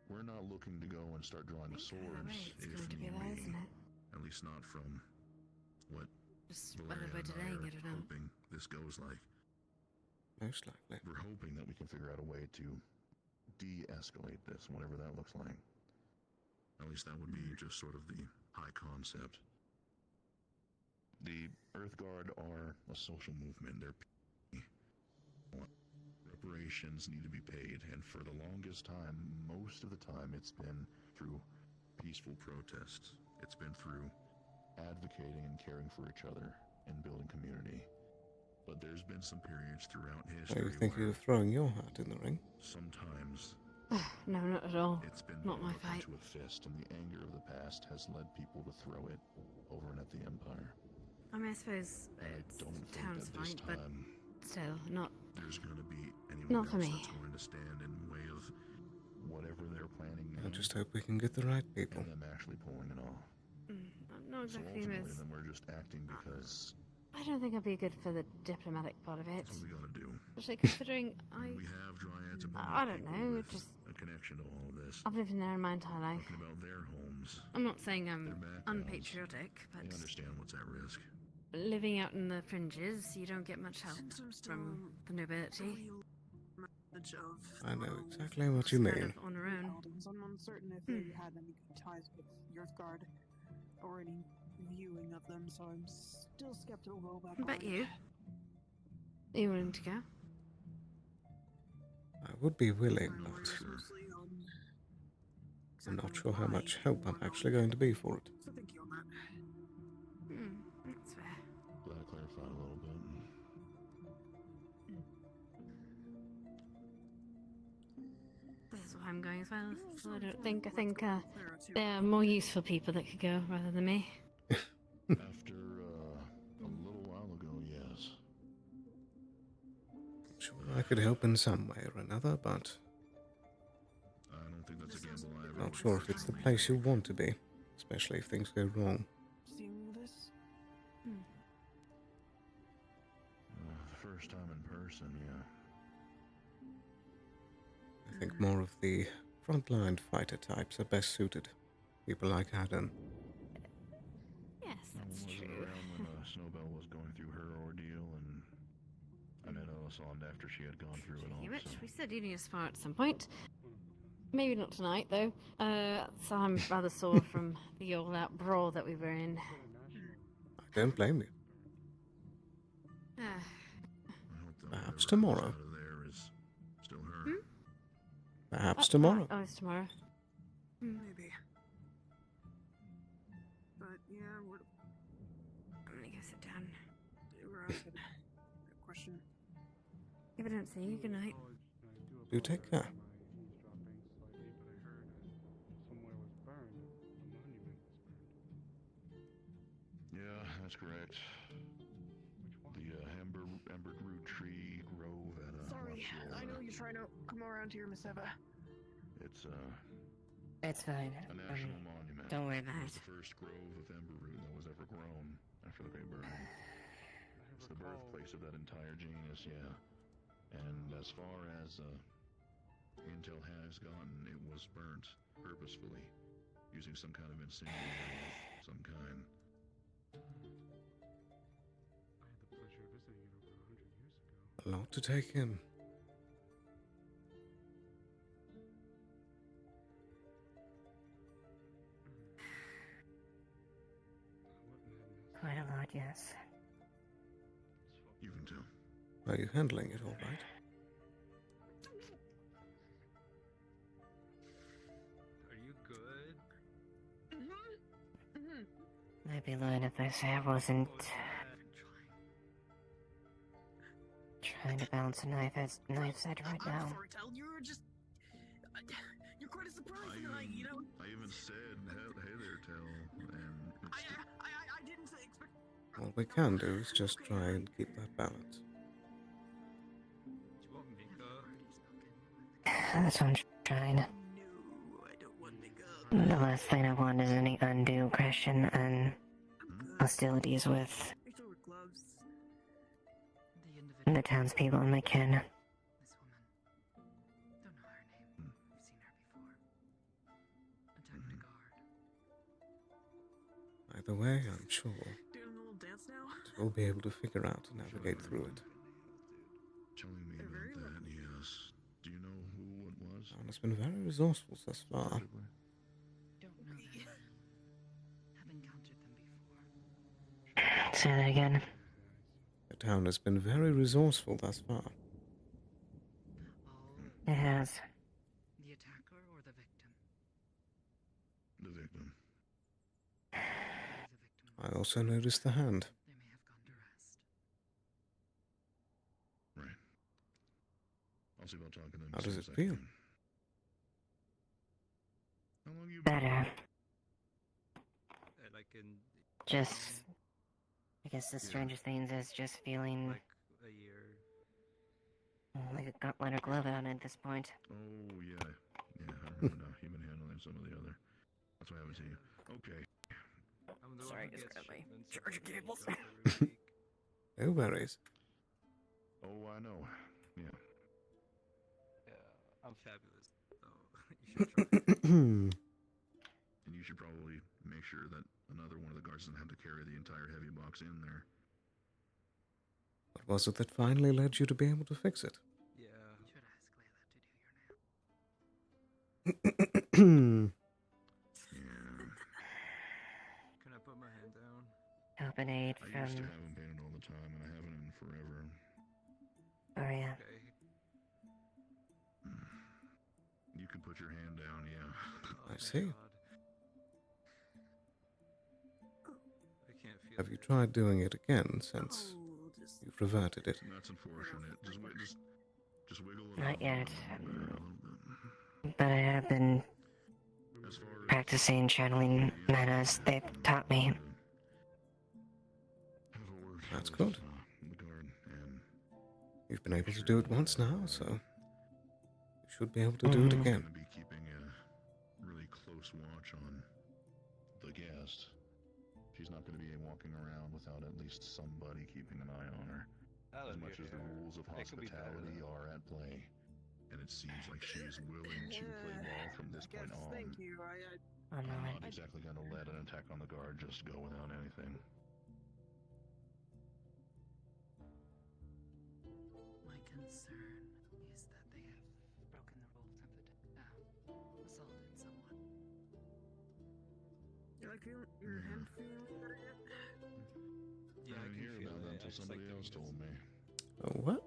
We're not looking to go and start drawing swords if need be. At least not from what Valeria and I are hoping this goes like. Most likely. We're hoping that we can figure out a way to de-escalate this, whatever that looks like. At least that would be just sort of the high concept. The Earthguard are a social movement. They're reparations need to be paid, and for the longest time, most of the time, it's been through peaceful protests. It's been through advocating and caring for each other and building community. But there's been some periods throughout history. So you think you're throwing your hat in the ring? Sometimes. No, not at all. It's been not my fight. into a fist, and the anger of the past has led people to throw it over and at the Empire. I mean, I suppose it's town's fight, but still, not. There's going to be anyone not for else me. that's going to stand in the way of whatever they're planning now. I just hope we can get the right people. And them actually pulling it off. Not exactly. So ultimately, then we're just acting because. I don't think I'd be good for the diplomatic part of it. That's what we gotta do. Especially considering we have dryads and I don't know, just a connection to all of this. I've lived in there my entire life. Talking about their homes. I'm not saying I'm unpatriotic, but they understand what's at risk. Living out in the fringes, you don't get much help from the nobility. I know exactly what you mean. Kind of on our own. I'm uncertain if they had any good ties with the Earthguard or any viewing of them, so I'm still skeptical about it. What about you? Are you willing to go? I would be willing, but I'm not sure how much help I'm actually going to be for it. So thank you on that. That's fair. Glad I clarified a little bit. This is why I'm going as well. So I think there are more useful people that could go rather than me. After a little while ago, yes. Sure, I could help in some way or another, but I don't think that's a gamble I ever. Not sure if it's the place you want to be, especially if things go wrong. Seeing this? The first time in person, yeah. I think more of the frontline fighter types are best suited. People like Adam. Yes, that's true. Around when Snowbell was going through her ordeal, and I met Alyssand after she had gone through it all. Rich, we said you need a spar at some point. Maybe not tonight, though. So I'm rather sore from the all-out brawl that we were in. I don't blame you. Perhaps tomorrow. There is still her. Perhaps tomorrow. Oh, it's tomorrow. Maybe. But yeah, I'm gonna go sit down. we're asking. Good question. If I don't see you, good night. Do take care. Yeah, that's correct. The Ember Root Tree Grove at Sorry, I know you're trying to come around here, Miss Eva. It's It's fine. a national monument. Don't worry about It's the first grove of Ember Root that was ever grown after the Great Burning. It's the birthplace of that entire genus, yeah. And as far as intel has gotten, it was burnt purposefully using some kind of incendiary of some kind. I had the pleasure of visiting it over 100 years ago. A lot to take in. Quite a lot, yes. You can tell. Are you handling it all right? Are you good? I'd be lying if I say I wasn't trying to balance a knife's edge right now. I'm sorry, Tal. You're just. You're quite a surprise tonight, you know? I even said, hey there, Tell, and I didn't expect. All we can do is just try and keep that balance. Do you want Mika? That's what I'm trying. No, I don't want Mika. The last thing I want is any undue aggression and hostilities with I still wear gloves. the townspeople and my kin. This woman. Don't know her name. We've seen her before. Attacked a guard. Either way, I'm sure Doing a little dance now? we'll be able to figure out to navigate through it. telling me about that, yes. Do you know who it was? Town has been very resourceful thus far. Don't know them. Have encountered them before. Say that again. The town has been very resourceful thus far. It has. The attacker or the victim? The victim. I also noticed the hand. They may have gone to rest. Right. I'll see about talking to them. How as does soon it as I feel? can. How long you been? Better. Like in Just, I guess the strangest things is just feeling like a year. like a gauntlet or glove out at this point. Oh, yeah. Yeah, I remember now. You've been handling some of the other. That's why I haven't seen you. Okay. I'm the Sorry, one who just gets grab my shipments charger of cables. stuff every week. No worries. Oh, I know. Yeah. Yeah, I'm fabulous. So you should try. And you should probably make sure that another one of the guards doesn't have to carry the entire heavy box in there. What was it that finally led you to be able to fix it? Yeah. Should ask Layla to do your nail. Yeah. Can I put my hand down? Help and aid I used to from have them painted all the time, and I haven't in forever. Aria. Okay. You can put your hand down, yeah. Oh, I thank see. God. I can't feel Have you it. tried doing it again since Oh, just. you've reverted it? That's unfortunate. Just wiggle it Not up yet. a little bit. But I have been As far as practicing channeling manas they've taught me. have a word That's with, good. the guard, and You've been able to do it once now, so you should be able to do it Mhm. again. going to be keeping a really close watch on the guest. She's not going to be walking around without at least somebody keeping an eye on her. As much as the rules of hospitality are at play. And it seems like she's willing to play ball from this point on. Thank you. Oh no, I'm I not exactly going to let an attack on the guard just go without anything. My concern is that they have broken the rules of the assaulted someone. You like your hand feeling better yet? Yeah, I I didn't can hear feel about it. that I until just somebody like else told me. Oh, what?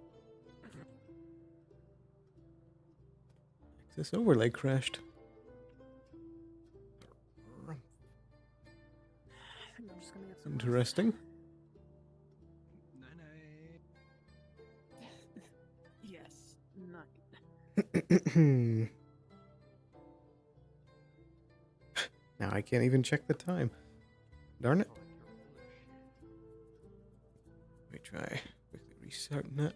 This overlay crashed. I think I'm just gonna get some. Interesting. Night. Yes, night. Now I can't even check the time. Darn it. Let me try quickly restarting that.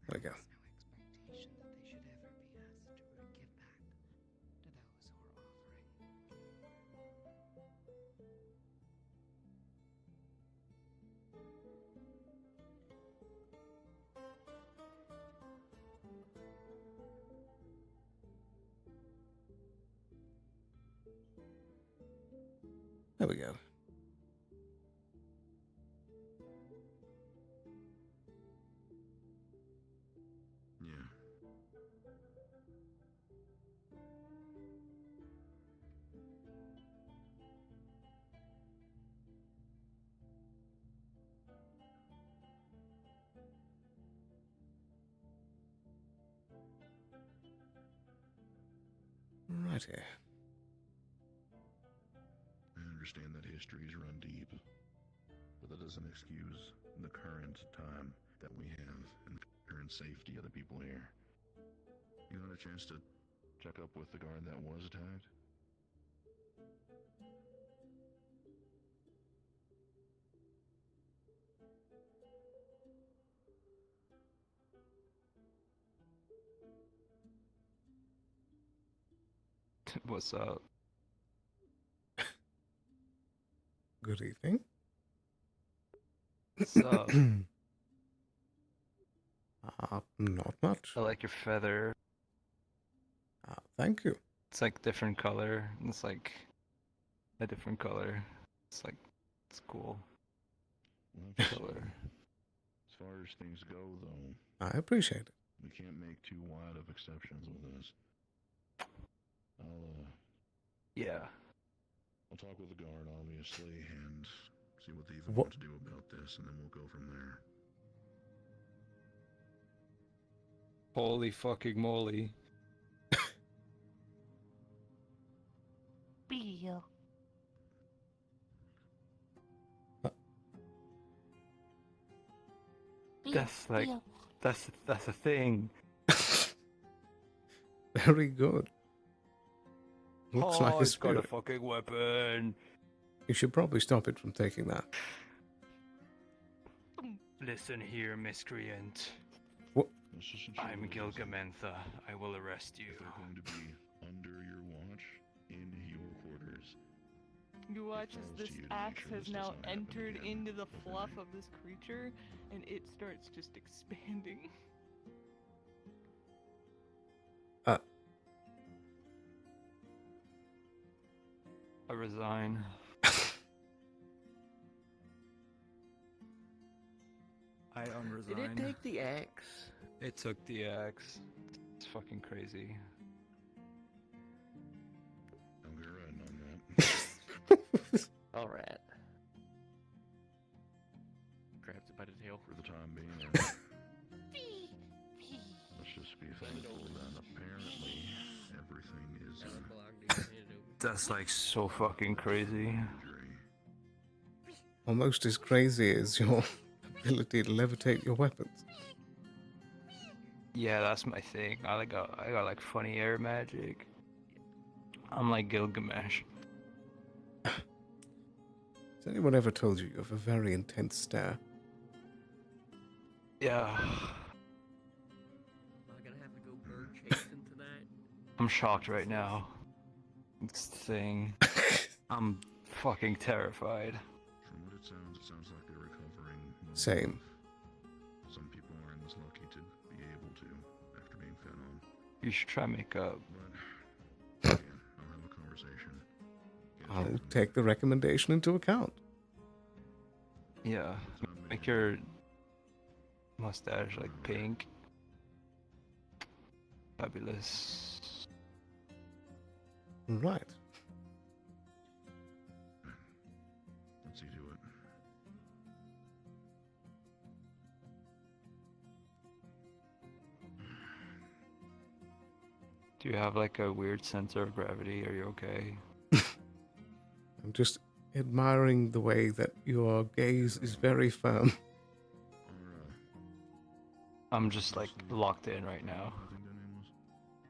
There we go. Expectation that they should ever be asked to give back to those who are offering. There we go. Yeah. Righty. I understand that histories run deep, but that doesn't excuse the current time that we have and the current safety of the people here. You had a chance to check up with the guard that was attacked? What's up? Good evening. What's up? Not much. I like your feather. Thank you. It's like different color. It's like a different color. It's like it's cool. Well, Color. as far as things go, though, I appreciate it. we can't make too wide of exceptions with this. Yeah. I'll talk with the guard, obviously, and see what they even What? want to do about this, and then we'll go from there. Holy fucking moly. Bill. That's like that's a thing. Very good. Looks like a it's got a spirit. fucking weapon. You should probably stop it from taking that. Listen here, miscreant. What? I'm Gilgamantha. I will arrest you. They're going to be under your watch in your quarters. You watch as this axe has now entered into the fluff of this creature, and it starts just expanding. I resign. I unresign. Did it take the axe? It took the axe. It's fucking crazy. I'll get riding on that. Alright. Grabs it by the tail. For the time being, let's just be thankful that apparently everything is That's like so fucking crazy. Almost as crazy as your ability to levitate your weapons. Yeah, that's my thing. I got like funny air magic. I'm like Gilgamesh. Has anyone ever told you you have a very intense stare? Yeah. Am I gonna have to go bird chasing tonight? I'm shocked right now. It's the thing. I'm fucking terrified. From what it sounds like they're recovering. Same. Some people aren't as lucky to be able to after being fed on. You should try makeup. But again, I'll have a conversation. I'll take the recommendation into account. Yeah. Make your mustache like pink. Fabulous. Right. Let's see to it. Do you have like a weird center of gravity? Are you okay? I'm just admiring the way that your gaze is very firm. I'm just like locked in right now.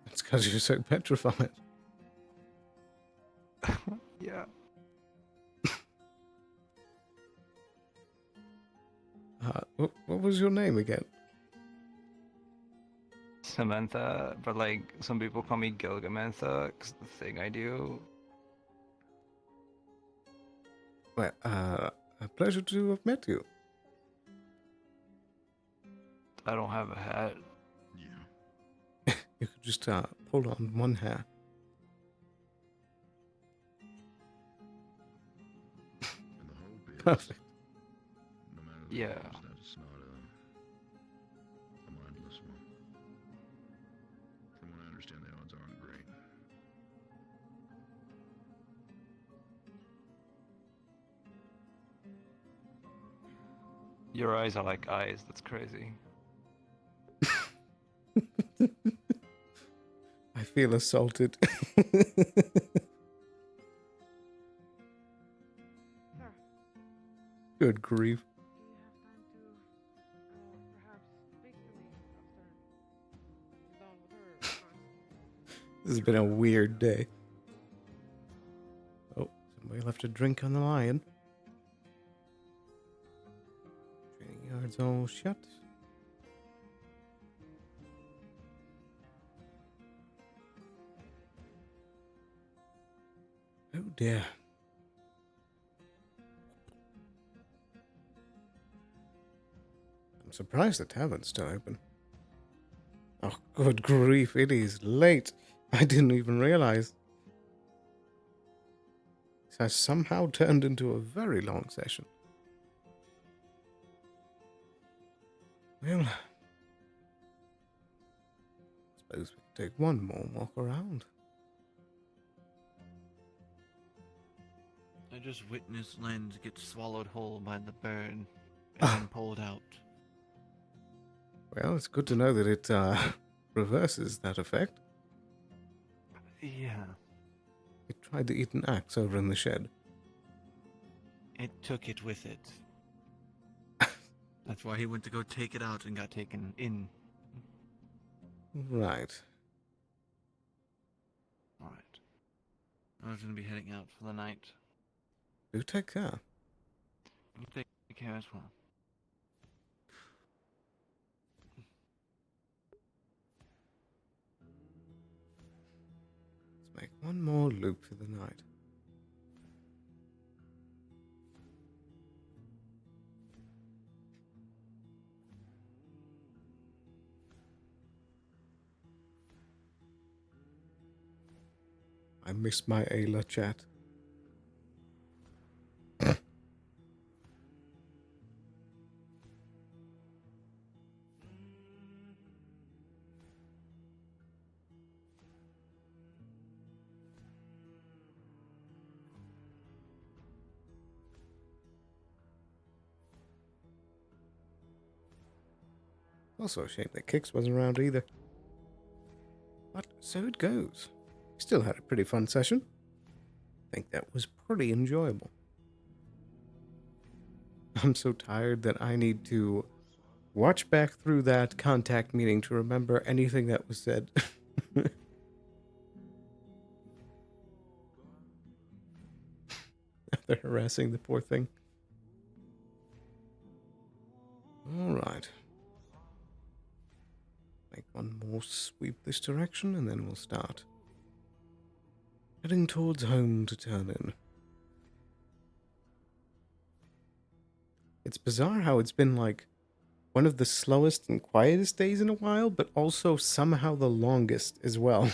It's because you're so petrified. Yeah. What was your name again? Samantha, but like some people call me Gilgamantha because the thing I do. Well, a pleasure to have met you. I don't have a hat. You could just pull on one hair. Perfect. It's Yeah. not a mindless one. From what I understand, the odds aren't great. Your eyes are like eyes. That's crazy. I feel assaulted. Good grief. This has been a weird day. Oh, somebody left a drink on the lion. Training yards all shut. Oh dear. I'm surprised the tavern's still open. Oh, good grief, it is late. I didn't even realize. This has somehow turned into a very long session. Well, I suppose we can take one more walk around. I just witnessed Lens get swallowed whole by the bird and then pulled out. Well, it's good to know that it reverses that effect. Yeah. It tried to eat an axe over in the shed. It took it with it. That's why he went to go take it out and got taken in. Right. Alright. I was going to be heading out for the night. Do take care. You take care as well. Let's make one more loop for the night. I miss my Ayla chat. Also a shame that Kix wasn't around either. But so it goes. Still had a pretty fun session. I think that was pretty enjoyable. I'm so tired that I need to watch back through that contact meeting to remember anything that was said. They're harassing the poor thing. Alright. Make one more sweep this direction and then we'll start heading towards home to turn in. It's bizarre how it's been like one of the slowest and quietest days in a while, but also somehow the longest as well.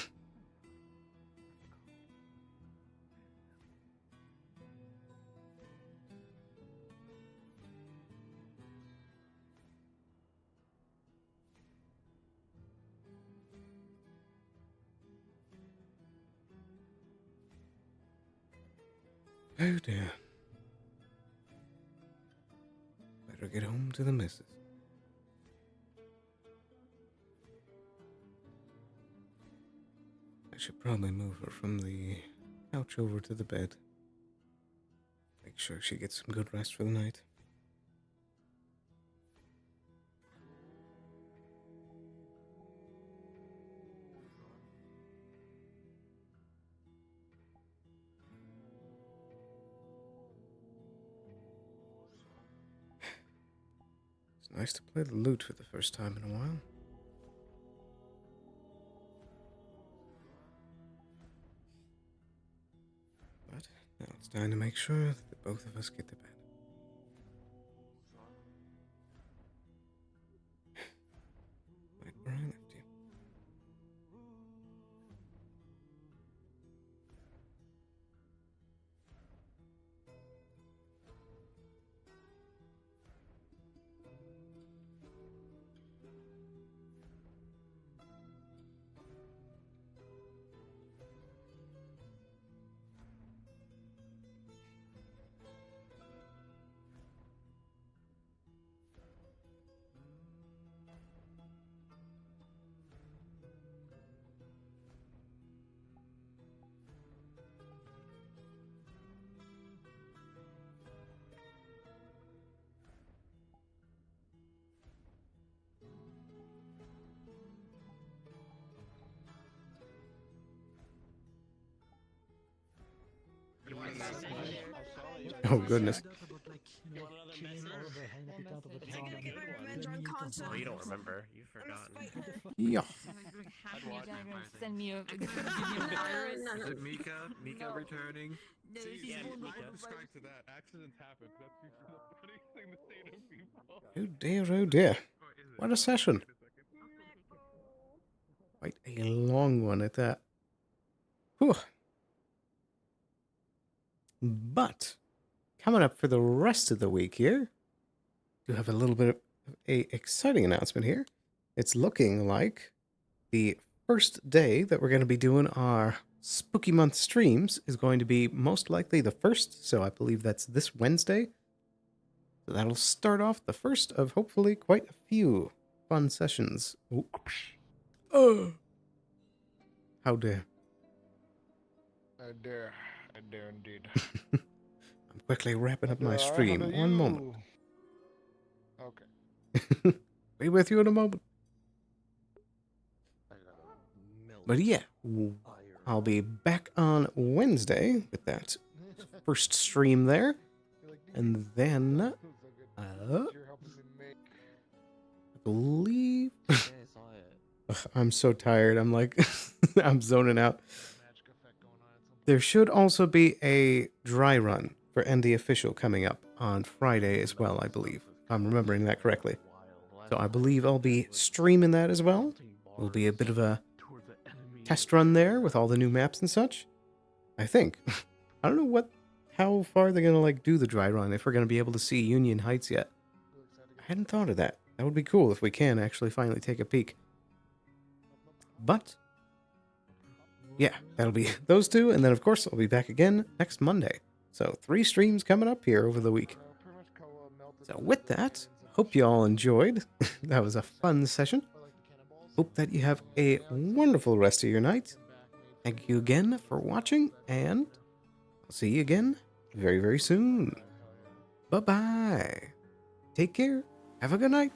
Oh dear. Better get home to the missus. I should probably move her from the couch over to the bed. Make sure she gets some good rest for the night. It's nice to play the lute for the first time in a while. Trying to make sure that both of us get to bed. Right where I left you. Oh, goodness. Oh, you don't remember. You've forgotten. Yeah. Send me over. Is it Mika? Mika returning? Yeah, I Mika. subscribe to that. Accidents happen. That's usually the funniest thing to say to people. Oh dear, oh dear. What a session. Quite a long one at that. Whew. But, coming up for the rest of the week here, do have a little bit of a exciting announcement here. It's looking like the first day that we're going to be doing our Spooky Month streams is going to be most likely the 1st, so I believe that's this Wednesday. So that'll start off the first of hopefully quite a few fun sessions. Oh! How dare. I dare indeed. I'm quickly wrapping up my stream. One moment. Okay. Be with you in a moment. But yeah, I'll be back on Wednesday with that first stream there. And then, I believe... Ugh, I'm so tired. I'm like, I'm zoning out. There should also be a dry run for ND Official coming up on Friday as well, I believe. If I'm remembering that correctly. So I believe I'll be streaming that as well. It'll be a bit of a test run there with all the new maps and such. I think. I don't know how far they're going to like do the dry run, if we're going to be able to see Union Heights yet. I hadn't thought of that. That would be cool if we can actually finally take a peek. But, yeah, that'll be those two. And then, of course, I'll be back again next Monday. So 3 streams coming up here over the week. So with that, hope you all enjoyed. That was a fun session. Hope that you have a wonderful rest of your night. Thank you again for watching, and I'll see you again very, very soon. Bye-bye. Take care. Have a good night.